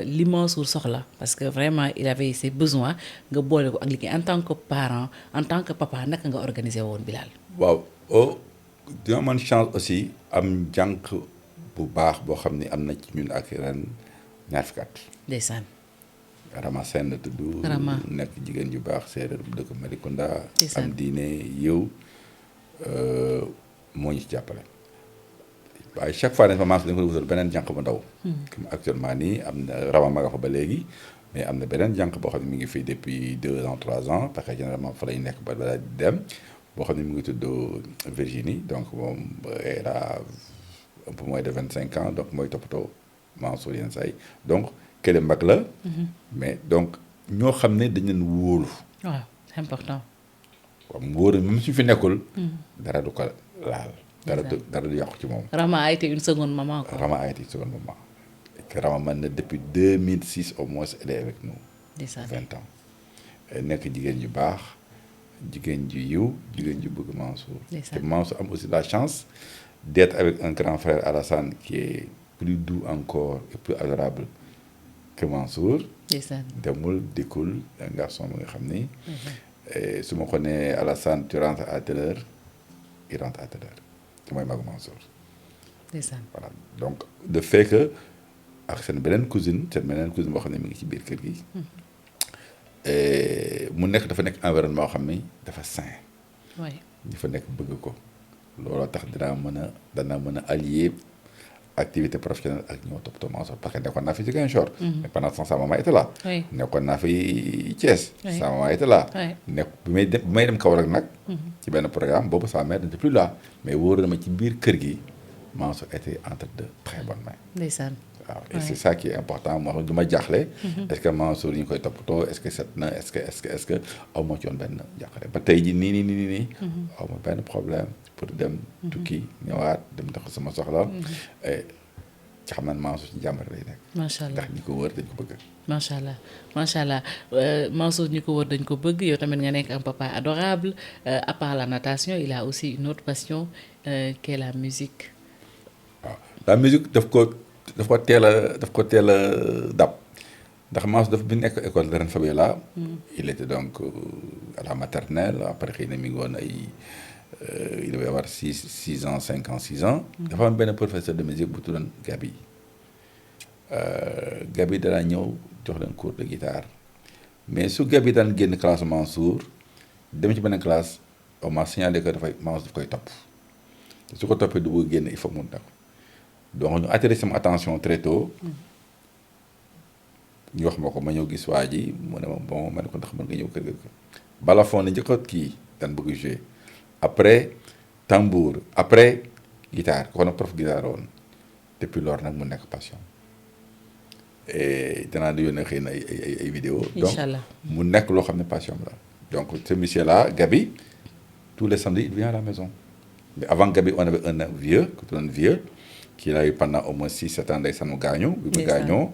li Mansour soxla parce que vraiment il avait ses besoins nga boole ko ak liggéey en tant que parent en tant que papa naka nga organiser woon Bilal. waaw dina man chance aussi am jànq bu baax boo xam ni am na ci ñun ak ren ñaar fukki at. ndeysaan. Rama Sène la tudd. Rama nekk jigéen ju baax séeréer bu dëkk Malicounda. ndeysaan am diine yow moo ñu ci jàppale. waaye chaque fois dañ fa maas dañ ko wutal beneen jànq bu ndaw. comme actuellement nii am na Rama ma nga fa ba léegi mais am na beneen jànq boo xam ne mi ngi fii depuis 2 ans 3 ans parce que généralement fa lañ nekk ba di dem. boo xam ne mu ngi tudd Virginie donc moom elle a un peu moins de 25 ans donc mooy toppatoo Mansour yenn saa yi donc kële mag la. mais donc ñoo xam ne dañ leen wóolu. waaw c'est important. waaw mu wóor même su fi nekkul. dara du ko laal. dara du yàqu ci moom. Rama a été une seconde maman quoi. Rama a été une seconde maman. et Rama man na depuis 2006 au moins elle est avec nous. 20 ans. nekk jigéen ju baax. jigéen ju yiw jigéen ju bëgg Mansour. te Mansour am aussi la chance d'être avec un grand frère Alassane qui est plus doux encore et plus adorable que Mansour. demul dikkul un garçon bi nga xam ni. su ma ko nee Alassane tu rentres à telle heure il rentre à telle heure te mooy magu Mansour. ndeysaan. voilà donc de fait que ak seen beneen cousine boo xam ne mi ngi ci biir kër gi. mu nekk dafa nekk environnement boo xam ni dafa sain. oui. ñi fa nekk bëgg ko. looloo tax danaa mën a allier activité professionnelle ak ñoo toppatoo Mansour parce que nekkoon naa fi Ziguinchor. mais pendant ce temps sa maman était là. oui. nekkoon naa fi Thiès. Oui. sa maman était là. oui. nekk bi may dem Kaolack nag. ci benn programme boobu sa mère n'était plus là mais wóor na ma ci biir kër gi Mansour était entre de très bonnes mains. ndeysaan. waaw et Oui. c'est ça qui est important moo xam du ma jaaxle. est-ce que Mansour ñu koy toppatoo est-ce que set na est-ce que aw ma ci woon benn jàqare ba tey ji nii. aw ma benn problème pour dem. tukki ñëwaat dem dox sama soxla. et ci xam naa ne Mansour ci jàmbare lay nekk. macha allah ndax ñi ko wër dañ ko bëgg. macha allah macha allah Mansour ñi ko wër dañ ko bëgg yow tamit nga nekk un papa adorable à part la natation il a aussi une autre passion qui est la musique. waaw la musique daf ko teel a dab ndax Mansour daf bi nekk école de Reine Fabiola. il était donc à la maternelle après xëy na mi ngi woon ay il devait avoir 6 ans 5 ans 6 ans. dafa am benn professeur de musique bu tuddoon Gabi. Gabi danaa ñëw jox leen cours de guitare mais su Gabi daan génn classe Mansour dem ci benn classe on m'a signalé que Mansour daf koy topp te su ko toppee du bëgg génn il faut mun na ko donc ñu attiré sama attention très tôt ñu wax ma ko ma ñëw gis waa ji mu ne ma bon ma ne ko ndax mën nga ñëw kër ga balafon na njëkk a kii daan bëgg jouer après tambour après guitare ko nag prof guitare woon depuis loolu nag mu nekk passion et danaa di yónnee xëy na ay vidéo donc Inch'Allah. mu nekk loo xam ne passion la donc ce monsieur là Gabi tous les samedis il vient à la maison mais avant Gabi on avait un vieux qui l'a eu pendant au moins 6-7 ans ndeysaan mu gaañu bi mu gaañoo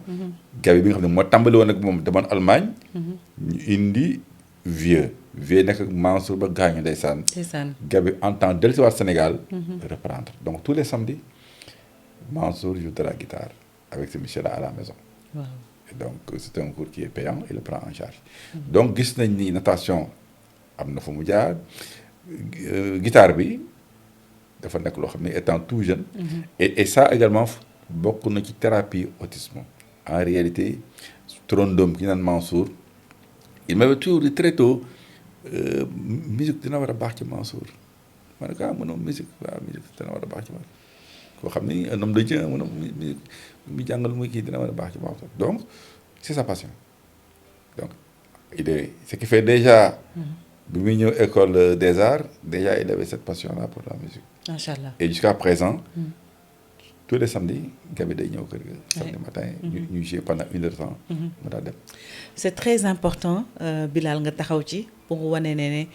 Gabi bi nga xam ne moo tàmbali woon ak moom demoon Allemagne ñu indi vieux nekk ak Mansour ba gaañu ndeysaan Gabi en temps dellusiwaat Sénégal reprendre donc tous les samedis Mansour joue de la guitare avec ce monsieur là à la maison. Wow. Et donc c'est un cours qui est payant il le prend en charge donc gis nañ ni natation am na fu mu jaar guitare bi dafa nekk loo xam ne étant tout jeune et ça également bokk na ci thérapie autisme en réalité turandoom ki naan Mansour il m'avait toujours dit très tôt musique dina war a baax ci Mansour ma ne ko mënoo musique dina war a baax ci Mansour koo xam ni un homme de Dieu mënoo musique mi jàngal muy kii dina war a baax ci Mansour donc c'est sa passion donc il est ce qui fait déjà bi muy ñëw école des arts déjà il avait cette passion là pour la musique. Macha allah. Et jusqu'à présent tous les samedis Gabi day ñëw kër ga samedi matin ñu jouer pendant 1 heure de temps mu daal dem. C'est très important Bilal nga taxaw ci pour wane ne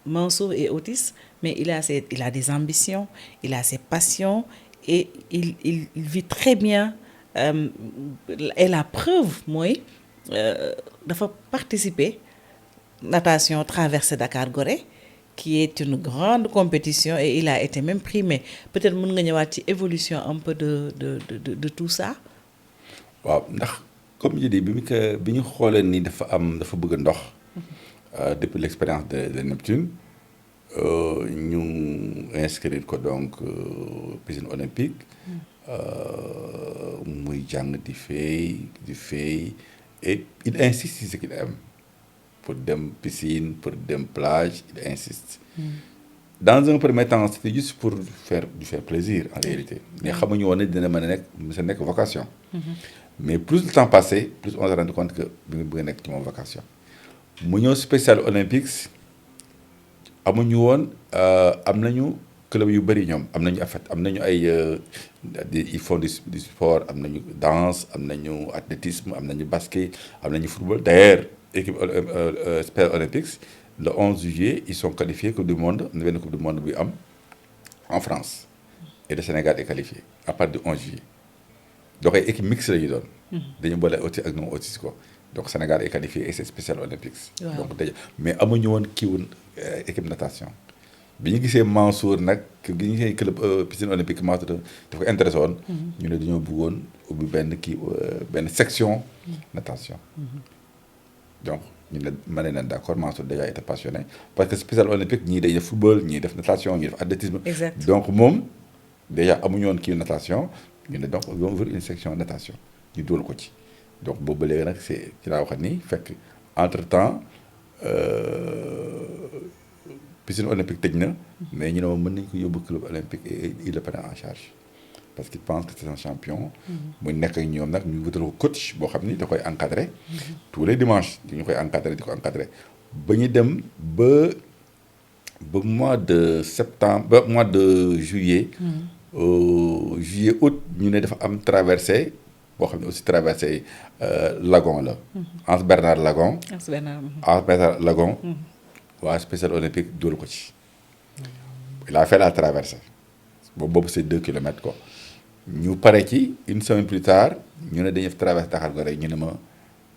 Mansour est autiste mais il a des ambitions il a ses passions et il vit très bien et la preuve mooy dafa participer natation traversée Dakar-Gorée qui est une grande compétition et il a été même primé peut-être mën nga ñëwaat ci évolution un peu de tout ça. waaw ndax comme je dis bi ñu xoolee ni dafa bëgg ndox depuis l'expérience de Neptune ñu inscrire ko donc piscine olympique muy jàng di fay et il insiste sur ce qu'il aime pour dem piscine pour dem plage il insiste dans un premier temps c'était juste pour lui faire plaisir en réalité mais xamuñu woon ne dina mën a nekk vocation mais plus le temps passait plus on s'est rendu compte que bi nga bëgg a nekk ci moom vocation mu ñëw spécial olympiques amuñu woon am nañu club yu bëri ñoom am nañu ay ils font du sport am nañu danse am nañu athlétisme am nañu basket am nañu football d'ailleurs équipe spécial olympiques le 11 juillet ils sont qualifiés coupe du monde am na benn coupe du monde buy am en France et le Sénégal est qualifié à partir du 11 juillet donc ay équipe mixte la ñu doon dañu boole autistes ak non autistes quoi donc Sénégal est qualifié et c'est spécial olympiques donc déjà mais amuñu woon kiiwun équipe natation bi ñu gisee Mansour nag gi ñu gisee club piscine olympique Mansour dafa ko intéressé woon ñu ne dañoo bëggoon ubbi benn section natation donc ñu ne ma ne leen d'accord Mansour déjà était passionné parce que spécial olympique ñii day def football ñii def natation ñii def athlétisme donc moom déjà amuñu woon kii natation ñu ne donc ils vont ouvrir une section natation ñu dugal ko ci donc boobu ba léegi nag c'est ci laa wax ni fekk entre temps piscine olympique tëj na mais ñu ne ma mën nañ ko yóbbu club olympique et il le prend en charge parce qu'il pense que c'est un champion. mu nekk ak ñoom nag ñu wutal ko coach boo xam ni da koy encadrer tous les dimanches ñu koy encadrer di ko encadrer ba ñu dem ba mois de septembre ba mois de juillet. Juillet août ñu ne dafa am traversée boo xam ne aussi traversée lagon la. Anse Bernard Lagon. Anse Bernard Lagon. waa spécial olympique dóor ko ci. il a fait la traversée boobu c'est 2 kilomètres quoi. ñu pare ci une semaine plus tard ñu ne dañuy def traversée Dakar Gorée ñu ne ma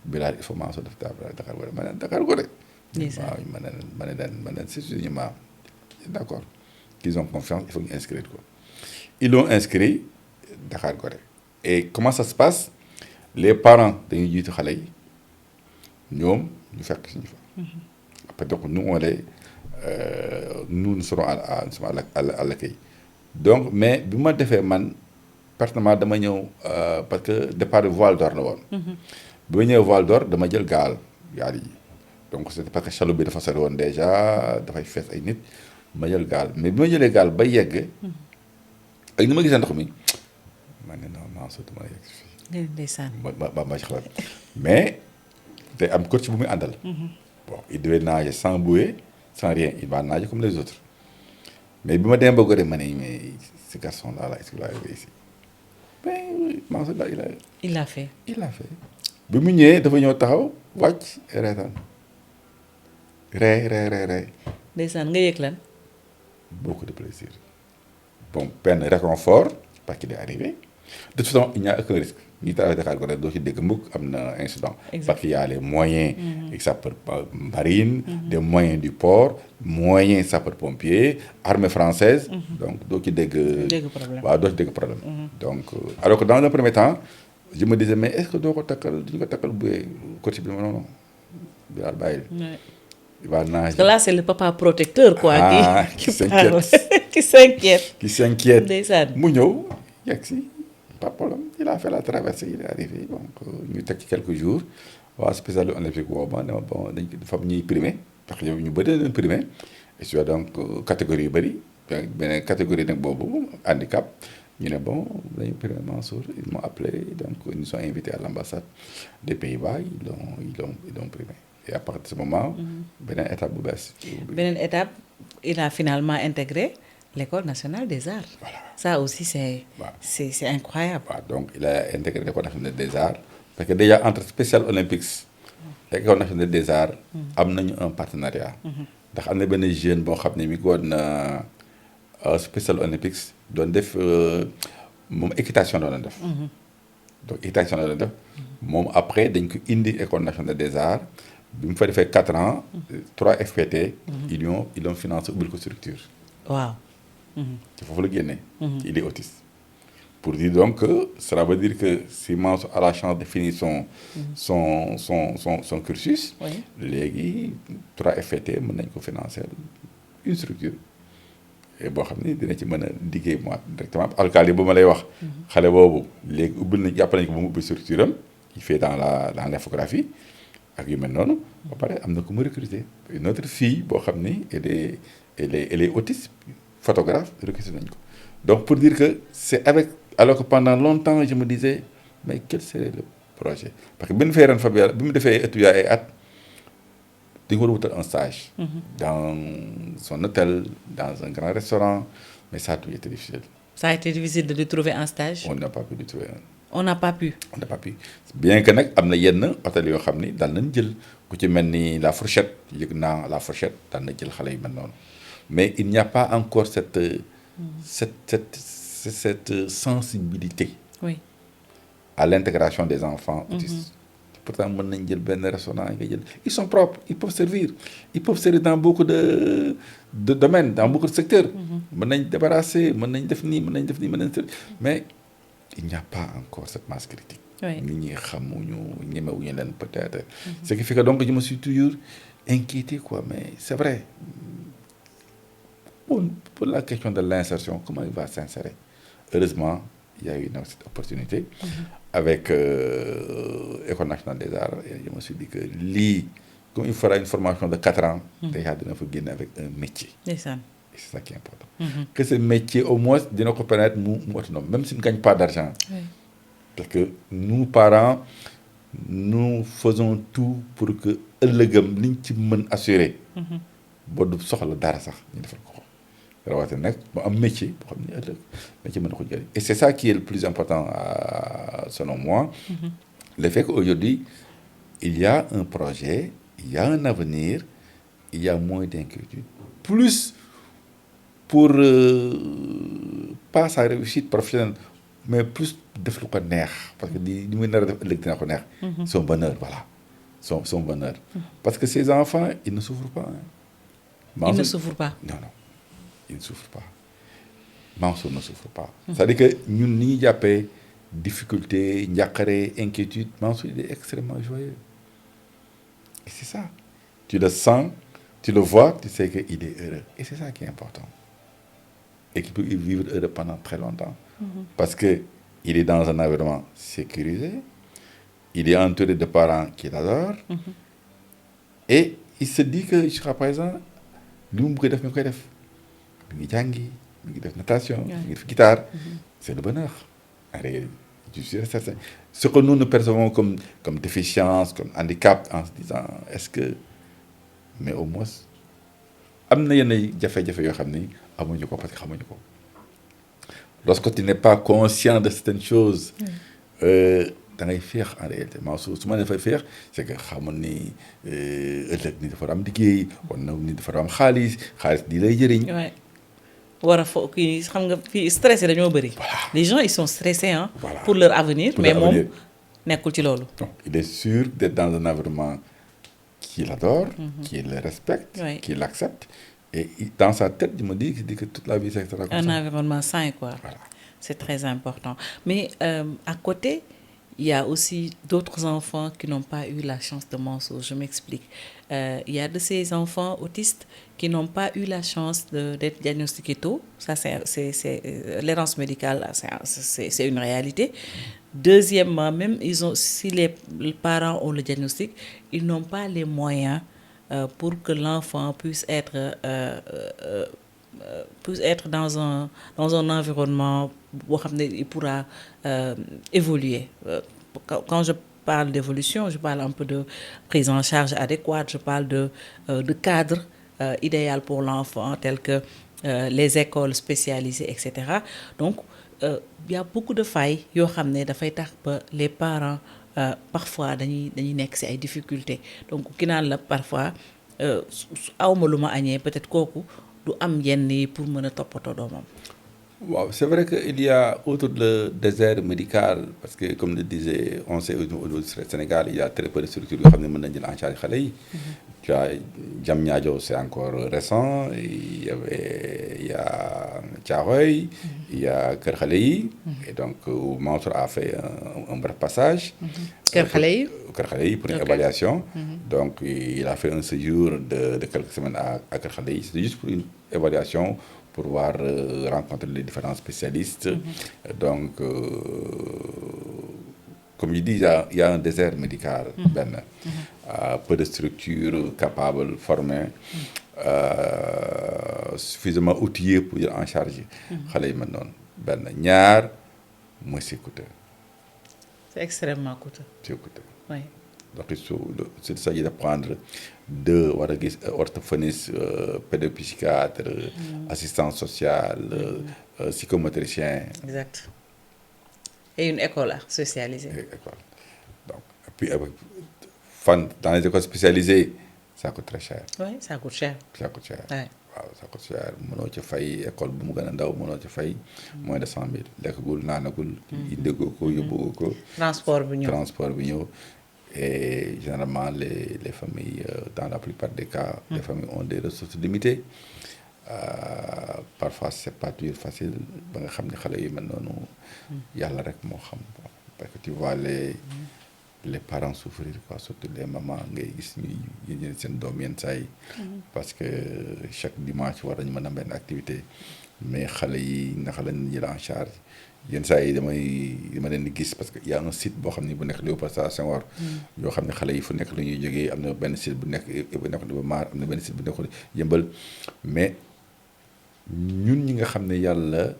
Bilal il faut maa soo def traversée Dakar Gorée ma ne Dakar Gorée. waaw ma ne leen c'est suñu maam d'accord qu'ils ont confiance il faut ñu inscrire ko. Ils l'ont inscrit Dakar Gorée et comment ça se passe les parents dañuy jiitu xale yi ñoom ñu fekk suñu fa. après donc nous serons à l'accueil donc mais bi ma defee man personnellement dama ñëw parce que départ de Voile d'Or la woon. bi ma ñëwee Voile d'Or dama jël gaal yi donc c'était parce que chaloupe bi dafa sori woon déjà dafay fees ay nit ma jël gaal mais bi ma jëlee gaal ba yegg. ak ni ma gisee ndox mi ma ne non non surtout ma yegg fii. ndeysaan ma xalaat mais day am coach bu muy àndal. bon il devait nager sans bouée sans rien il va nager comme les autres mais bi ma demee ba Gorée ma ne mais ce garçon là est-ce qu'il va arriver ici mais Mansour là il l'a fait. bi mu ñëwee dafa ñëw taxaw wàcc reetaan ree. ndeysaan nga yëg lan. beaucoup de plaisir. bon benn réconfort parce qu'il est arrivé de toute façon il n'y a aucun risque ñi traversé Dakar Gorée doo ci dégg mukk am na incident. parce qu'il y a les moyens. sapeur marine. des moyens du port moyens sapeur pompier armée française. donc doo ci dégg. problème waaw doo ci dégg problème. donc alors que dans un premier temps je me disais mais est-ce que doo ko takkal duñu ko takkal buyee côté bi non bi daal bàyyi. il va nager. Parce que là c'est le papa protecteur quoi. qui s'inquiète. qui s'inquiète. ndeysaan mu ñëw yegg si pas de problème il a fait la traversée il est arrivé donc ñu teg ci quelques jours waa spécial olympique boobu ma ne ma bon dañ dafa am ñuy primé parce que ñu bëri leen primé et puis donc catégorie yu bëri beneen catégorie nag boobu handicap ñu ne bon dañu primé Mansour ils m'ont appelé donc ils nous sont invités à l'ambassade des Pays-Bas ils l'ont primé et à partir de ce moment beneen étape bu bees. beneen étape il a finalement intégré l'école nationale des arts. Voilà. Ça aussi c'est incroyable. waaw donc il a intégré l'école nationale des arts parce que déjà entre spécial olympique et école nationale des arts am nañu un partenariat. ndax am na benn jeune boo xam ne mi ngi woon spécial olympique doon def moom équitation doon def. donc équitation doon def moom après dañ ko indi école nationale des arts bi mu fa defee 4 ans 3 FPT. ils ont financé ubbil ko structure. waaw. ci foofu la génnee. il est autiste. pour dire donc que cela veut dire que si Mansour a la chance de finir son cursus. oui léegi 3 FPT mën nañ ko financer une structure. et boo xam ni dina ci mën a liggéey moi directement alkaali bu ma lay wax. xale boobu léegi ubbil nañ jàpp nañ ko ba mu ubbi structure am il fait dans l'infographie ak yu mel noonu. ba pare am na ku mu recruter une autre fille boo xam ni elle est autiste photographe recruter nañ ko donc pour dire que c'est avec alors que pendant longtemps je me disais mais quel serait le projet parce que bi ñu fay ren fa bi mu defee étudiant ay at dañu war a wutal un stage. dans son hôtel dans un grand restaurant mais ça a tout été difficile. Ça a été difficile de trouver un stage. on n'a pas pu trouver un. on n'a pas pu. bien que nag am na yenn hôtel yoo xam ni daan nañ jël ku ci mel ni la Fourchette yëg naa la Fourchette daan na jël xale yu mel noonu mais il n'y a pas encore cette sensibilité. oui. à l'intégration des enfants autistes. Pourtant mën nañ jël benn restaurant nga jël ils sont propres ils peuvent servir dans beaucoup de domaines dans beaucoup de secteurs. mën nañ débarrasser mën nañ def nii mën nañ servir mais il n'y a pas encore cette masse critique. nit ñi xamuñu ñemewuñu leen peut-être. ce qui fait que donc je me suis toujours inquiété quoi mais c'est vrai pour la question de l'insertion comment il va s'insérer heureusement il y a eu cette opportunité. Avec École nationale des arts, et je me suis dit que lii comme il fera une formation de 4 ans. déjà dina fa génn avec un métier. ndeysaan. Et c'est ça qui est important. Que ce métier au moins dina ko permettre mu autonome même s'il ne gagne pas d'argent. Oui. Parce que nous parents nous faisons tout pour que ëllëgam liñ ci mën assurer. ba du soxla dara sax ñu defal ko. rawatina nag mu am métier boo xam ne ëllëg métier mën na ko jëriñ. Et c'est ça qui est le plus important selon moi. Le fait qu'aujourd'hui il y a un projet, il y a un avenir, il y a moins d'inquiétude. Plus pour pas sa réussite professionnelle, mais plus def lu ko neex parce que li muy nar a def ëllëg dina ko neex. Son bonheur, voilà. Son bonheur. Parce que ces enfants, ils ne souffrent pas. Ils ne souffrent pas. Non, ils ne souffrent pas. Mansour ne souffre pas. C'est-à-dire que ñun ni ñuy jàppee difficulté, njàqare, inquiétude, Mansour il est extrêmement joyeux. Et c'est ça. Tu le sens, tu le vois, tu sais qu'il est heureux. Et c'est ça qui est important. Et qu'il peut vivre heureux pendant très longtemps. Parce qu'il est dans un environnement sécurisé, il est entouré de parents qui l'adorent, et il se dit que jusqu'à présent, li mu bëgg def mi ngi koy def. Mi ngi jàngi, mi ngi def natation, mi ngi def guitare. C'est le bonheur. Allez, je suis certain. Ce que nous percevons comme déficience, comme handicap, en se disant, est-ce que... Mais au moins, am na yenn jafe-jafe yoo xam ni amuñu ko parce que xamuñu ko. Lorsque tu n'es pas conscient de certaines choses, da ngay féex en réalité. Mansour su ma nee dafay féex c'est que xamul ni ëllëg ni dafa am liggéey, wala ni dafa am xaalis di lay jëriñ. war a fo kii xam nga fii stressé dañoo bëri. Les gens ils sont stressés hein, Voilà. pour leur avenir, mais moom nekkul ci loolu. Non, il est sûr d'être dans un environnement qui l'adore, qui le respecte, qui l'accepte. Et dans sa tête, il me dit que toute la vie, c'est comme ça. Un environnement sain, quoi. Voilà. C'est très important. Mais à côté, il y a aussi d'autres enfants qui n'ont pas eu la chance de Mansour. Je m'explique. Il y a de ces enfants autistes qui n'ont pas eu la chance d'être diagnostiqués tôt. Ça, c'est l'errance médicale, c'est une réalité. Deuxièmement, même si les parents ont le diagnostic, ils n'ont pas les moyens pour que l'enfant puisse être dans un environnement où il pourra évoluer. Quand je parle d'évolution, je parle un peu de prise en charge adéquate, je parle de cadre idéal pour l'enfant, tel que les écoles spécialisées, etc. Donc, il y a beaucoup de failles yoo xam ne dafay tax ba les parents parfois dañuy nekk ci ay difficultés. Donc ki naan la parfois awma lu ma añee peut-être kooku du am yenn yi pour mën a toppatoo doomam. Wow, c'est vrai qu'il y a autour du désert médical, parce que comme le disait, on sait au niveau du Sénégal, il y a très peu de structures qui peuvent prendre en charge les enfants. Tu as Diamniadio, c'est encore récent, il y a Thiaroye, il y a Kër Xale, et donc Mansour a fait un bref passage. Kër Xale pour une évaluation. Donc il a fait un séjour de quelques semaines à Kër Xale, c'est juste pour une évaluation, pour pouvoir rencontrer les différents spécialistes. Donc, comme je dis, il y a un désert médical, peu de structures capables, formées, suffisamment outillées pour en charger. C'est coûteux. C'est extrêmement coûteux. C'est coûteux. Oui. Donc, il s'agit de prendre 2 orthophonistes, pédopsychiatres, assistants sociaux, psychomotriciens. Exact. Et une école spécialisée. Donc, et puis, dans les écoles spécialisées, ça coûte très cher. Oui, ça coûte cher. Ça coûte cher. Ouais. Waaw ça coûte cher mënoo ci fay école bu mu gën a ndaw mënoo ci fay moins de 100 000 lekkagul naanagul. indégoo ko yóbbugoo ko. transport bi ñëw. Et généralement les familles dans la plupart des cas les familles ont des ressources limitées. Parfois c'est pas toujours facile ba nga xam ne xale yu mel noonu yàlla rek moo xam parce que tu vois les parents souffrir quoi, surtout les mamans ngay gis ñuy seen doom yenn saa yi parce que chaque dimanche war nañu mën a benn activité mais xale yi naka lañ jël en charge yenn saa yi dama leen di gis parce que y a un site boo xam ne bu nekk Léopold Sédar Senghor yoo xam ne xale yi fu nekk la ñuy jógee am na benn site bu nekk Iba Mar am na benn site bu nekk Yëmbal mais ñun ñi nga xam ne yàlla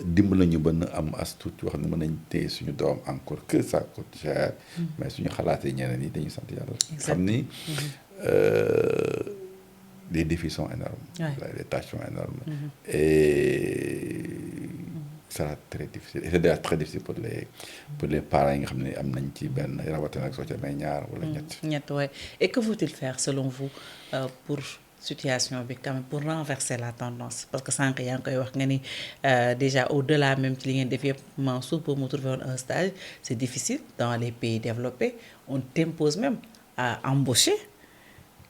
dimbali ñu ba nu am as tuut yoo xam ne mën nañ téye suñu doom encore que ça coûte cher mais suñu xalaatee ñeneen ñi dañuy sant yàlla xam ni les défis sont énormes les tâches sont énormes et ça sera très difficile et c'est déjà très difficile pour les parents yi nga xam ne am nañ ci benn rawatina ak soo ci amee ñaar wala ñett ouais. Et que faut-il faire selon vous pour situation bi quand même pour renverser la tendance parce que sànq yaa ngi koy wax nga ni déjà au-delà même ci li ngeen def yëpp Mansour pour mu trouver un stage c'est difficile dans les pays développés on t'impose même à embaucher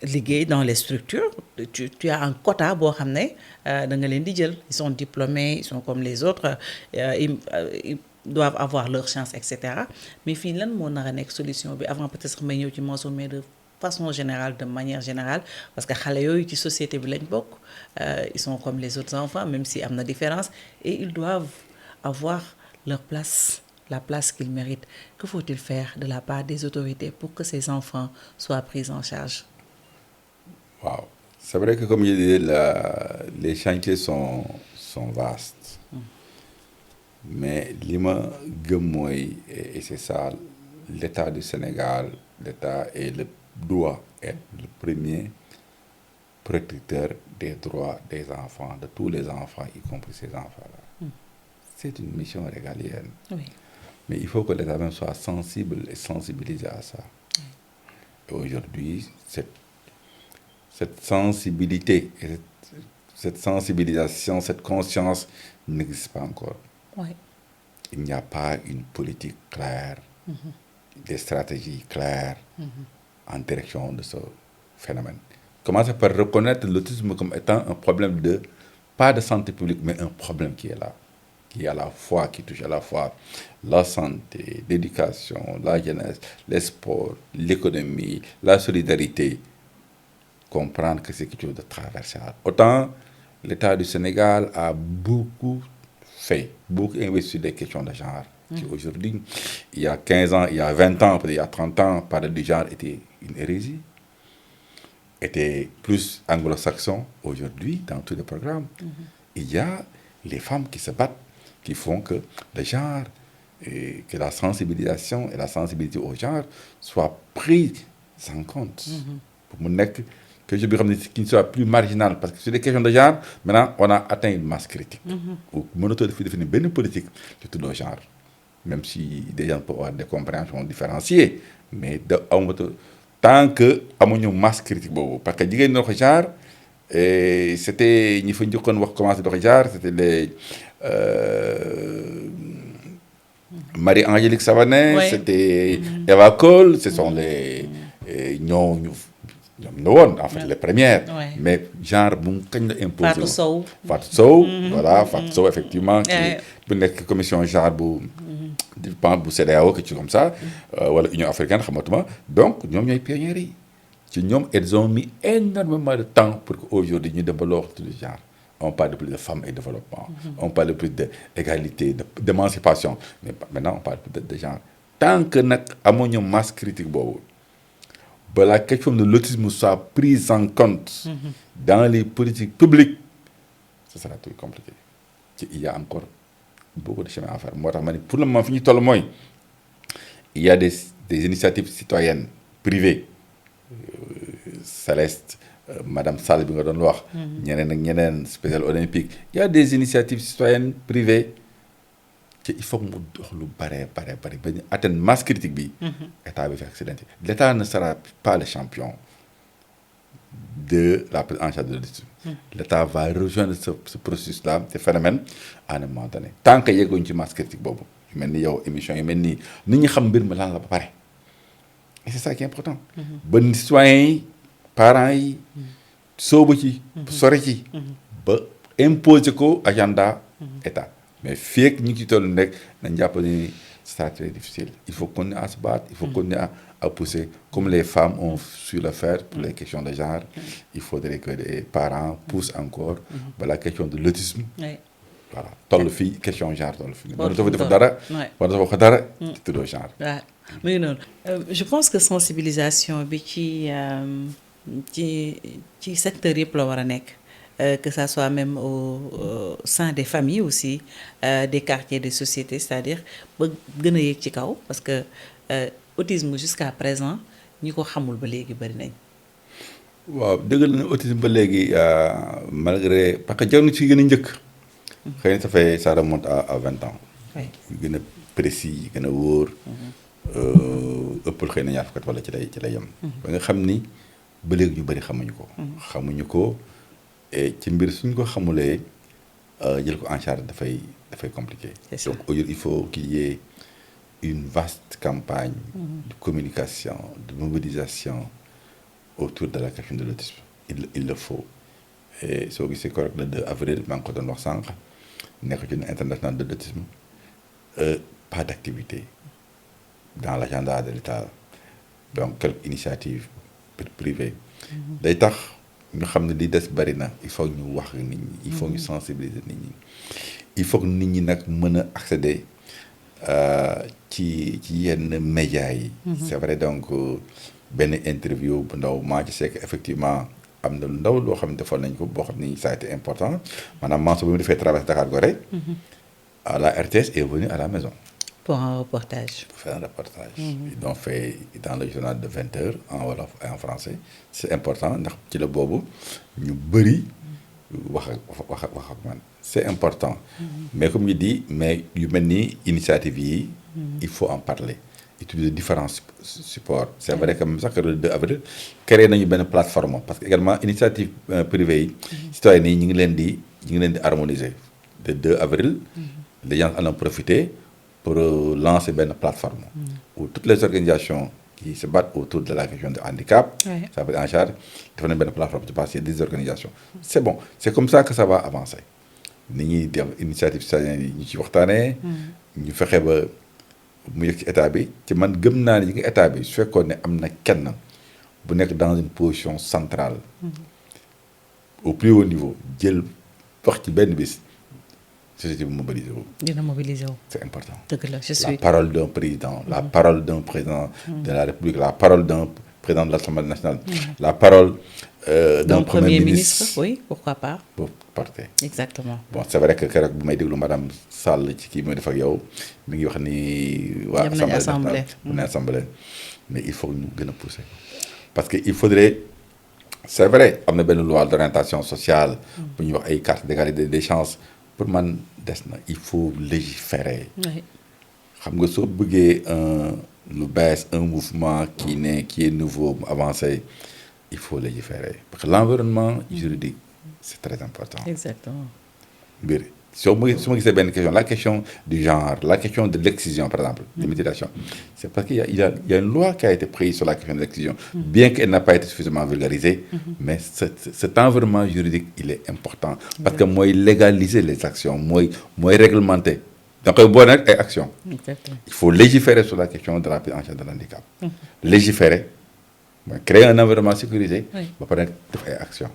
liggéey dans les structures tu as un quota boo xam ne da nga leen di jël ils sont diplômés ils sont comme les autres ils doivent avoir leur chance et cetera mais fii lan moo nar a nekk solution bi avant peut-être may ñëw ci Mansour mais de façon générale de manière générale parce que xale yooyu ci société bi lañ bokk ils sont comme les autres enfants même si am na différence et ils doivent avoir leur place la place qu'ils méritent que faut-il faire de la part des autorités pour que ces enfants soient pris en charge. Waaw c'est vrai que comme je disais les chantiers sont vastes mais li ma gëm mooy et c'est ça l'État du Sénégal l'État doit être le premier protecteur des droits des enfants de tous les enfants y compris ces enfants-là c'est une mission régalienne oui. Mais il faut que l'État même soit sensible et sensibilisé à ça et aujourd'hui cette sensibilité, cette sensibilisation, cette conscience n'existe pas encore. Oui. Il n'y a pas une politique claire, des stratégies claires en direction de ce phénomène. Commencez par reconnaître l'autisme comme étant un problème pas de santé publique, mais un problème qui est là, qui est à la fois, qui touche à la fois la santé, l'éducation, la jeunesse, les sports, l'économie, la solidarité. Comprendre que c'est quelque chose de transversal. Autant l'État du Sénégal a beaucoup investi sur des questions de genre. Aujourd'hui, il y a 15 ans, il y a 20 ans, peut-être il y a 30 ans, parler du genre était une hérésie, était plus anglo-saxon. Aujourd'hui, dans tous les programmes, il y a les femmes qui se battent, qui font que le genre, et que la sensibilisation et la sensibilité au genre soient prises en compte. Pour mon que je qui ne soit plus marginal parce que sur des questions de genre maintenant on a atteint une masse critique ou mënatoo définir benn politique ci tuddoo genre même si des gens peuvent avoir des compréhensions différenciées mais tant que amuñu masse critique boobu parce que jigéen ñi doon ko genre et c'était ñi fa njëkkoon wax commencé doon ko genre c'était les Marie-Angélique Savané oui. C'était Eva Cole ce sont les ñoom la woon en fait les premières mais genre bu kañ la imposé Fatou Sow voilà Fatou Sow effectivement bu nekk commission genre bu CEDEAO quelque chose comme ça wala Union africaine xamatuma donc ñoom ñooy pionniers yi ci ñoom ils ont mis énormément de temps pour que aujourd'hui ñu dem ba loo wax du genre on parle de plus de femmes et développement on parle de plus d'égalité d'émancipation mais maintenant on parle plus de genre tant que nag amuñu masse critique boobu ba la question de l'autisme soit prise en compte dans les politiques publiques, ce sera tout compliqué. Il y a encore beaucoup de chemin à faire. Moi, pour le moment, il y a des initiatives citoyennes privées. Céleste, Madame Sall, ñeneen spécial olympique. Il y a des initiatives citoyennes privées. Il faut que nous atteindre masse critique bi état bi fi accidenté l'état ne sera pas le champion de la prise en charge de l'autisme l'état va rejoindre ce processus là ce phénomène à un moment donné tant que yegguñ ci masse critique boobu yu mel ni yow émission yu mel nii nit ñi xam mbir mi lan la ba pare et c'est ça qui est important ba citoyens yi parents yi soobu ci sore ci ba imposer ko agenda état mais fii ak ñu ngi ci toll rek nañ jàpp ni ce sera très difficile. Il faut continuer à se battre, il faut continuer à pousser. Comme les femmes ont su le faire pour les questions de genre, il faudrait que les parents poussent encore. La question de l'autisme. Voilà, toll fii question genre toll fii. war dafa def dara. war dafa wax dara. ci tuddoo genre. waaw mu ngi noonu je pense que sensibilisation bi ci secteur yëpp la war a nekk. Que ça soit même au sein des familles aussi, des quartiers, des sociétés, c'est-à-dire ba gën a yéeg ci kaw parce que autisme jusqu'à présent ñi ko xamul ba léegi bari nañ. waaw dëgg la autisme ba léegi malgré parce que jarul ci gën a njëkk. xëy na ça remonte à 20 ans. yu gën a précis yi gën a wóor. ëppal xëy na ñaar fukki at wala ci lay yem. ba nga xam ni ba léegi ñu bari xamuñu ko. xamuñu ko. et ci mbir suñ ko xamulee jël ko en charge dafay compliqué. Donc aujourd'hui il faut qu'il y ait une vaste campagne de communication, de mobilisation autour de la question de l'autisme. Il le faut. Et soo gisee correct le 2 avril maa ngi ko doon wax sànq nekk ci journée internationale de l'autisme pas d'activité dans l'agenda de l'État. Donc quelques initiatives privées day tax ñu xam ne li des bari na il faut ñu wax nit ñi il faut ñu sensibiliser nit ñi il faut que nit ñi nag mën a accéder ci yenn médias yi. C'est vrai donc benn interview bu ndaw maa ci sekk effectivement am na lu ndaw loo xam ne defoon nañ ko boo xam ni ça a été important maanaam Mansour bi mu defee traverse Dakar Gorée. La RTS est venue à la maison. Pour un reportage. Pour faire un reportage. Ils l'ont fait dans le journal de 20h en wolof et en français. C'est important ndax ci la boobu ñu bëri wax ak man c'est important. Mais comme je dis mais yu mel ni initiative yi. Il faut en parler. Utiliser différents supports. C'est vrai que même sax le 2 avril créé nañu benn plateforme parce que également initiative privée yi. citoyens yi ñu ngi leen di harmoniser. Le 2 avril. Les gens en ont profité pour lancer une plateforme où toutes les organisations qui se battent autour de la question du handicap, ça va être en charge, de faire une plateforme, de passer des organisations. C'est bon, c'est comme ça que ça va avancer. Nous avons des initiatives citoyennes, nous avons fait mu yëg ci état bi ci man gëm naa ne yi nga état bi su fekkoon ne am na kenn bu nekk dans une position centrale au plus haut niveau jël wax ci benn bis société bi mobilisé wu. dina mobilisé wu. C'est important. dëgg la je suis. La parole d'un président, la parole d'un président de la République, la parole d'un président de l'Assemblée nationale, la parole d'un premier ministre. Oui, pourquoi pas. Pour porter. Exactement. Bon, c'est vrai que keroog bu may déglu madame Sall ci kii mooy def ak yow mi ngi wax ni. waa assemblée assemblée mais il faut ñu gën a pousser. Parce que il faudrait c'est vrai am na benn loi d'orientation sociale. bu ñuy wax ay carte d'égalité des chances pour man des na il faut légiférer. xam nga soo bëggee lu bees un mouvement qui est nouveau mu avancé il faut légiférer parce que l'environnement juridique c'est très important. Exactement. mbir su ma gisee benn question la question du genre la question de l'excision par exemple de mutilation c'est parce qu'il y a une loi qui a été prise sur la question de l'excision bien qu'elle n'a pas été suffisamment vulgarisée mais cet environnement juridique il est important parce que mooy légaliser les actions mooy réglementer donc boo nag ay actions il faut légiférer sur la question de la prise en charge de l'handicap légiférer mooy créer un environnement sécurisé ba pare def ay actions.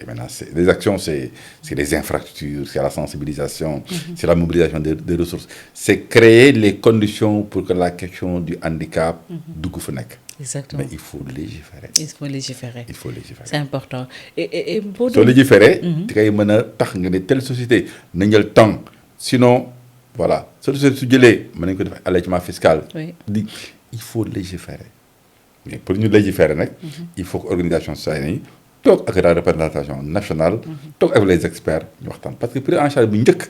Et maintenant, les actions, c'est les infrastructures, c'est la sensibilisation, c'est la mobilisation des ressources. C'est créer les conditions pour que la question du handicap dugg fa nekk. Exactement. Mais il faut légiférer. Il faut légiférer. Il faut légiférer. C'est important. Et boo soo légiférer. di koy mën a tax nga ne telle société na jël temps sinon voilà société su jëlee mën nañu ko def allègement fiscal. Oui. Il faut légiférer. Mais pour ñu légiférer nag. il faut que organisation citoyenne yi toog ak la représentation nationale toog avec les experts ñu waxtaan parce que prise en charge bu njëkk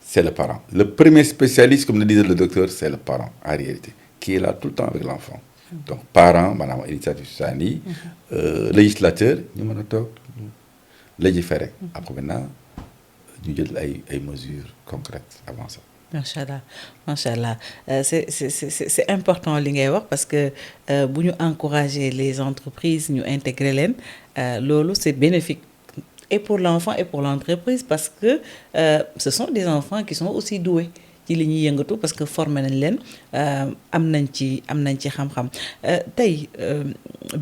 c'est le parent le premier spécialiste comme le disait le docteur c'est le parent en réalité qui est là tout le temps avec l'enfant donc parent maanaam initiative citoyenne yi législateur ñu mën a toog légiférer après maintenant ñu jël ay mesures concrètes avant ça. Macha Allah c'est important li ngay wax parce que bu ñu encourager les entreprises ñu intégrer leen loolu c'est bénéfique et pour l'enfant et pour l'entreprise parce que ce sont des enfants qui sont aussi doués ci li ñuy yëngatu parce que formé nañ leen am nañ ci xam-xam tey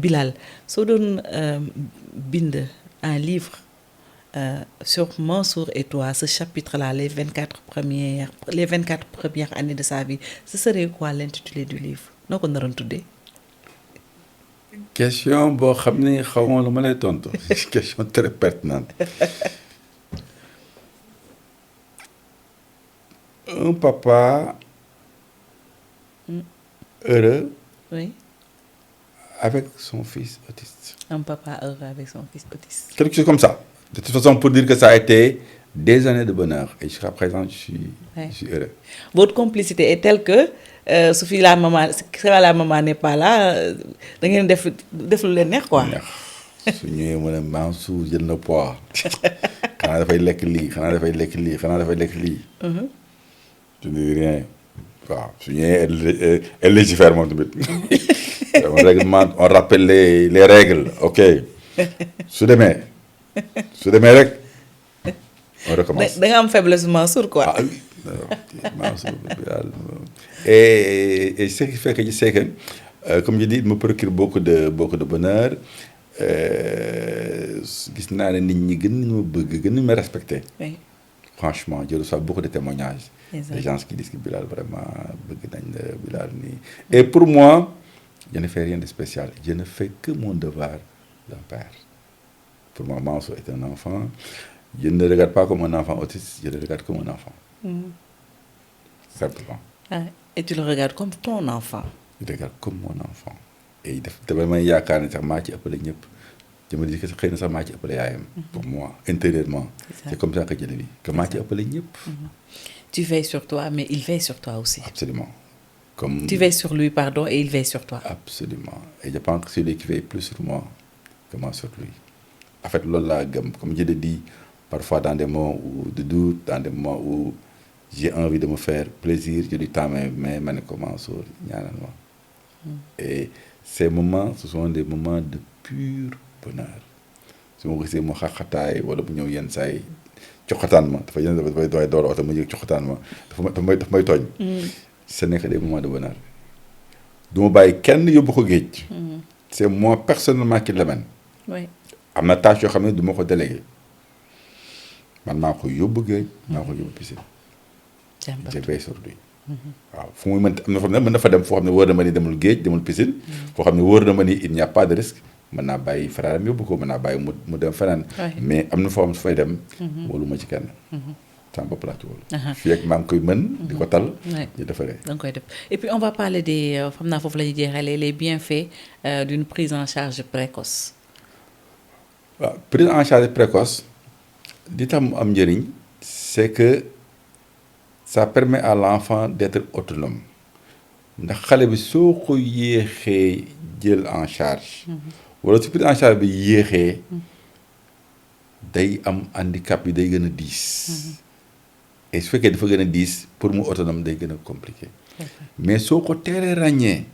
Bilal soo doon bind un livre sur Mansour et toi, ce chapitre-là, les 24 premières années de sa vie, ce serait quoi l'intitulé du livre? noo ko naroon tuddee. question boo xam ne xaw ma lu ma lay tontu question très pertinente. Un papa heureux oui. avec son fils autiste. Un papa heureux avec son fils autiste. Quelque chose comme ça. De toute façon, pour dire que ça a été des années de bonheur. Et jusqu'à présent, je suis heureux. Votre complicité est telle que si la maman n'est pas là, da ngeen def lu leen neex quoi. su ñëwee mu ne Mansour jël na poids xanaa dafay lekk lii xanaa dafay lekk lii xanaa dafay lekk lii. je ne dis rien waaw su ñëwee elle légifère moom tamit. règlement on rappelle les règles ok su demee rek on recommence. da nga am faiblesse Mansour quoi. ah oui Mansour et ce qui fait que je sais que comme je dis il me procure beaucoup de bonheur. gis naa ne nit ñi gën nañu ma bëgg gën nañu ma respecté. oui. Franchement je reçois beaucoup de témoignages. Exactement. Des gens qui disent que Bilal vraiment bëgg nañ la Bilal nii. Et pour moi je ne fais rien de spécial je ne fais que mon devoir d'un père. Pour moi Mansour est un enfant je ne le regarde pas comme un enfant autiste je le regarde comme un enfant. Simplement. Ah, et tu le regardes comme ton enfant. Je le regarde comme mon enfant. et dama may yaakaar ne sax maa ci ëppale ñëpp je me dis que xëy na sax maa ci ëppale yaayam. pour moi intérieurement. C'est comme ça que je le vis que maa ci ëppale ñëpp. Tu veilles sur toi mais il veille sur toi aussi. Absolument. Comme tu veilles sur lui pardon et il veille sur toi. Absolument et je pense que c'est lui qui veille plus sur moi que moi sur lui. En fait loolu laa gëm comme je le dis parfois dans des moments de doute dans des moments où j'ai envie de me faire plaisir je lui tends mais ma ne ko Mansour ñaanal ma. Et ces moments ce sont des moments de pur bonheur su ma gisee mu xaxataay wala bu ñëw yenn saa yi coxataan ma dafay door oto mu yëg coxataan ma daf may tooñ. Ce n'est que des moments de bonheur du ma bàyyi kenn yóbbu ko géej. C'est moi personnellement qui l'amène. oui. am na tâche yoo xam ne du ma ko délégué man maa ko yóbbu géej maa ko yóbbu piscine. je veille sur lui. waaw fu muy mën am na fa mën na fa dem foo xam ne wóor na ma ni demul géej demul piscine. foo xam ne wóor na ma ni il n'y a pas de risque mën naa bàyyi frère am yóbbu ko mën naa bàyyi mu dem feneen. mais am na foo xam su fay dem. wóolu ma ci kenn. sama bopp laa ci wóolu. fii ak maa ngi koy mën. di ko tal. di defaree. da nga koy def et puis on va parler des xam naa foofu la ñuy jeexalee les bienfaits d'une prise en charge précoce. waaw prise en charge précoce li tax mu am njëriñ c'est que ça permet à l'enfant d'être autonome ndax xale bi soo ko yéexee jël en charge wala su prise en charge bi yéexee day am handicap yi day gën a diis et su fekkee dafa gën a diis pour mu autonome day gën a compliqué mais soo ko teelee ràññee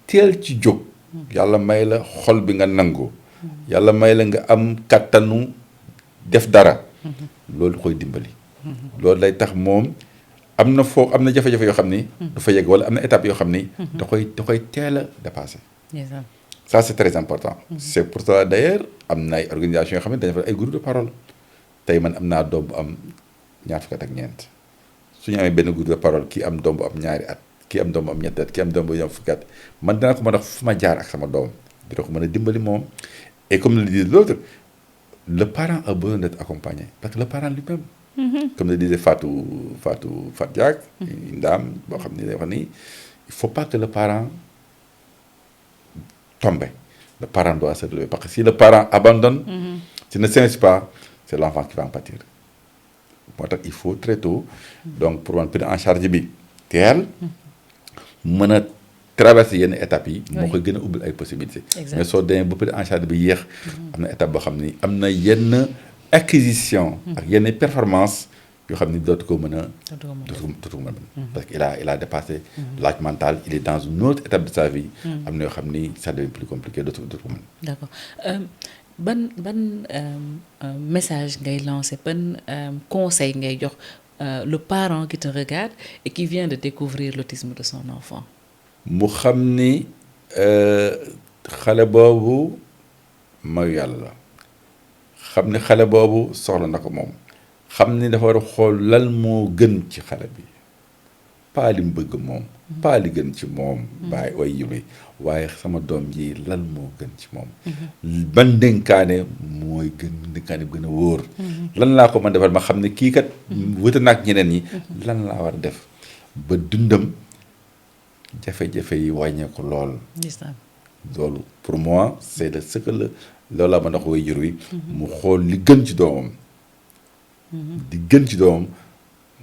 teel ci jóg yàlla may la xol bi nga nangu yàlla may la nga am kattanu def dara loolu koy dimbali loolu lay tax moom am na jafe-jafe yoo xam ni dafa yegg wala am na étape yoo xam ni da koy teel a dépassé ça c'est très important c'est pour ça d'ailleurs am na ay organisations yoo xam ne dañu fa ay groupe de parole tey man am naa doom bu am ñaar fukki at ak ñeent su ñu amee benn groupe de parole kii am doom bu am ñaari at kii am doom bu am ñetti at kii am doom bu am fukki at man dina ko mën a fu ma jaar ak sama doom dina ko mën a dimbali moom. Et comme le disait l'autre, le parent a besoin d'être accompagné. Parce que le parent lui-même, comme le disait Fatou Diak, une dame, il ne faut pas que le parent tombe. Le parent doit se relever. Parce que si le parent abandonne, s'il ne s'investit pas, c'est l'enfant qui va en pâtir. Il faut très tôt, donc pour prendre en charge bi teel, mën a traverser yenn étapes yi. moo koy gën a ubbil ay possibilités. mais soo demee ba pare en charge bi yéex. am na étape boo xam ni am na yenn acquisition. ak yenn performance yoo xam ni dootu ko mën a. dootu ko mën a parce que il a dépassé. l'âge mental il est dans une autre étape de sa vie. am na yoo xam ni ça devient plus compliqué dootu ko mën. d'accord ban message ngay lancer ban conseil ngay jox le parent qui te regarde et qui vient de découvrir l'autisme de son enfant? mu xam ni xale boobu mayu yàlla la xam ni xale boobu soxla na ko moom xam ni dafa war a xool lan moo gën ci xale bi pas li mu bëgg moom pas li gën ci moom bàyyi way yumi waaye sama doom ji lan moo gën ci moom ban dénkaane mooy dénkaane bi gën a wóor lan laa ko mën defal ma xam ne kii kat wute naag ñeneen ñi lan laa war a def ba dundam jafe-jafe yi wàññeeku lool loolu pour moi c'est le ce que la loolu laa mën a wax way jur wi mu xool li gën ci doomam di gën ci doomam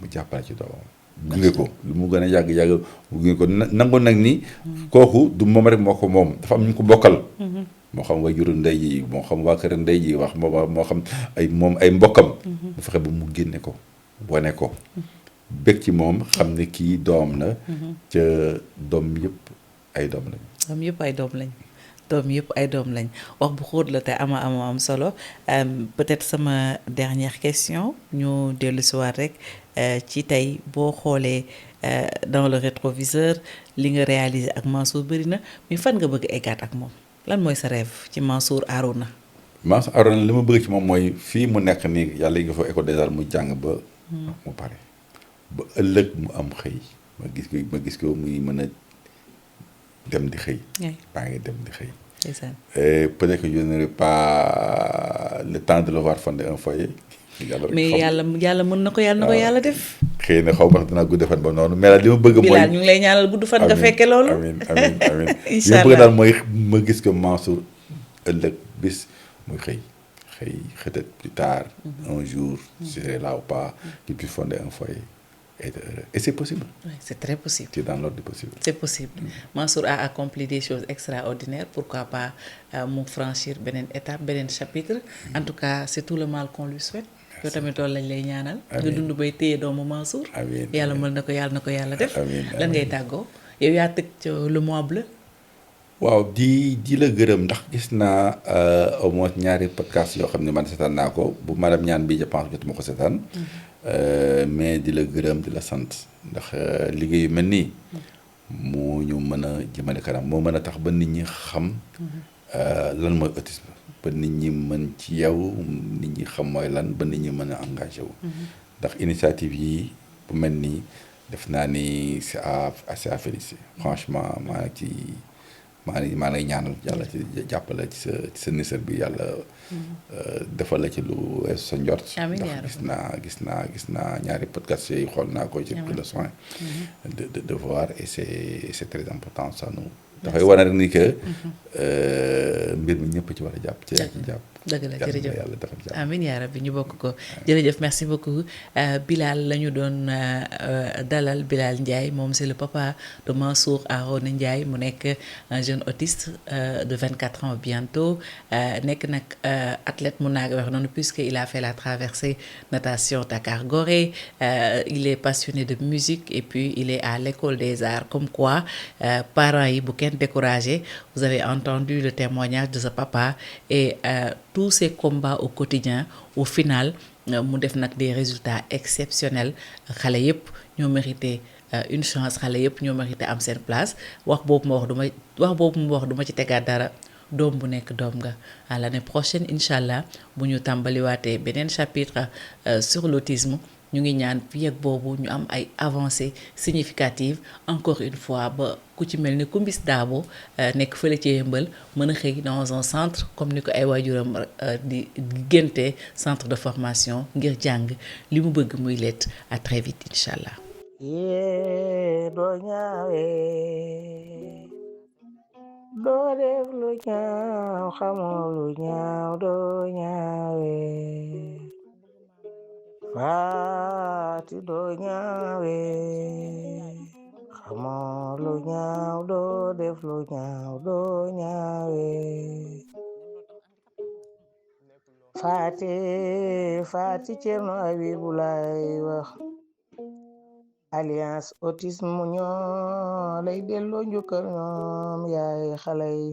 mu jàppale ci doomam gunge ko lu mu gën a yàgg-yàgg mu gunge ko nangu nag ni kooku du moom rek moo ko moom dafa am ñu ko bokkal moo xam way juru ndey ji moo xam waa kër ndey ji wax moo xam ay mbokkam bu fexe ba mu génne ko wane ko bég ci moom xam ne kii doom la ca doom yëpp ay doom lañ doom yëpp ay doom lañ doom yëpp ay doom lañ wax bu xóot la te am solo peut-être sama dernière question ñu dellu si waat rek ci tey boo xoolee dans le rétroviseur li nga réalisé ak Mansour bëri na mais fan nga bëgg eggaat ak moom lan mooy sa rêve ci Mansour Arouna. Mansour Arouna li ma bëgg ci moom mooy fii mu nekk nii yàlla yi nga fa école des arts mu jàng ba mu pare ba ëllëg mu am xëy ma gis ko muy mën a dem di xëy baa ngi dem di xëy peut-être que je n'aurai pas le temps de le voir fonder un foyer mais yàlla mën na ko yàlla def xëy na xaw ma dinaa gudd fan ba noonu mais daal li ma bëgg mooy Bilal ñu ngi lay ñaanal gudd fan nga fekke loolu amiin li ma bëgg daal mooy ma gis ko Mansour ëllëg bis muy xëy peut-être plus tard un jour si c'est là ou pas qu'il puisse fonder un foyer et c'est possible. Oui, c'est très possible. C'est dans l'ordre du possible. C'est possible. Mansour a accompli des choses extraordinaires. Pourquoi pas mu franchir beneen étape beneen chapitre. En tout cas c'est tout le mal qu'on lui souhaite. yow tamit loolu lañ lay ñaanal. nga dund bay téye doomu Mansour. amiin yàlla mën na ko yàlla def. amiin lan ngay tàggoo yow yaa tëj le mois bleu. waaw di la gërëm ndax gis naa au moins ñaari podcast yoo xam ne man seetaan naa ko bu madame ñaan bi je pense jotuma ko seetaan. mais di la gërëm di la sant ndax liggéey yu mel nii moo ñu mën a jëmale kanam moo mën a tax ba nit ñi xam lan mooy autisme ba nit ñi mën ci yow nit ñi xam mooy lan ba nit ñi mën a engagé wu ndax initiative yi bu mel nii def naa ni c'est à féliciter franchement maa ngi lay ñaanal yàlla ci jàppale ci sa nisar bi yàlla defal la ci lu weesu sa njort ndax gis naa ñaari podcast yooyu xool naa ko ci pris le soin de voir et c'est très important ça nous dafay wane rek ni que mbir mi ñëpp ci war a jàpp ci jàpp dëgg la jërëjëf yàlla defal jàpp amiin yaa rabbi ñu bokk ko jërëjëf merci beaucoup Bilal la ñu doon dalal Bilal Ndiaye moom c'est le papa de Mansour Arouna Ndiaye mu nekk un jeune autiste de 24 ans bientôt nekk nag athlète mun naa ko wax noonu puisque il a fait la traversée natation Dakar-Gorée il est passionné de musique et puis il est à l'école des arts comme quoi parents yi bu kenn découragé vous avez entendu le témoignage de ce papa et tous ces combats au quotidien au final mu def nag des résultats exceptionnels xale yëpp ñoo mérité une chance xale yëpp ñoo mérité am seen place wax boobu mu wax duma ci tegaat dara doom bu nekk doom nga à l'année prochaine incha allah bu ñu tàmbaliwaatee beneen chapitre sur l'autisme ñu ngi ñaan fii ak boobu ñu am ay avancées significatives encore une fois ba ku ci mel ni Kumbis Daabo nekk fële ci Yëmbal mën a xëy dans un centre comme ni ko ay waajuram di génte centre de formation ngir jàng li mu bëgg muy let à très vite incha allah. yee doo ñaawee doo def lu ñaaw xamoo lu ñaaw doo ñaawee faati doo ñaawee xamoo lu ñaaw doo def lu ñaaw doo ñaawee faati Cerno Abibu lay wax alliance autisme ñoo lay delloo njukkal ñoom yaay xale yi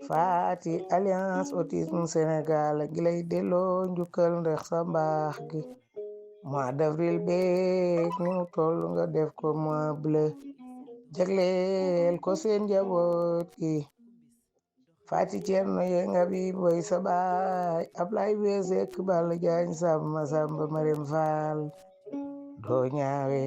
faati alliance autisme Sénégal gi lay delloo njukkal ndax sa mbaax gi mois d'avril beeg ni mu toll nga def ko mois bleu jagleel ko seen njaboot gi Fati Cerno Yenga bi boy sa baay Ablaay Weesek Balla Jaañ Samba Samba Marem Faal doo ñaawe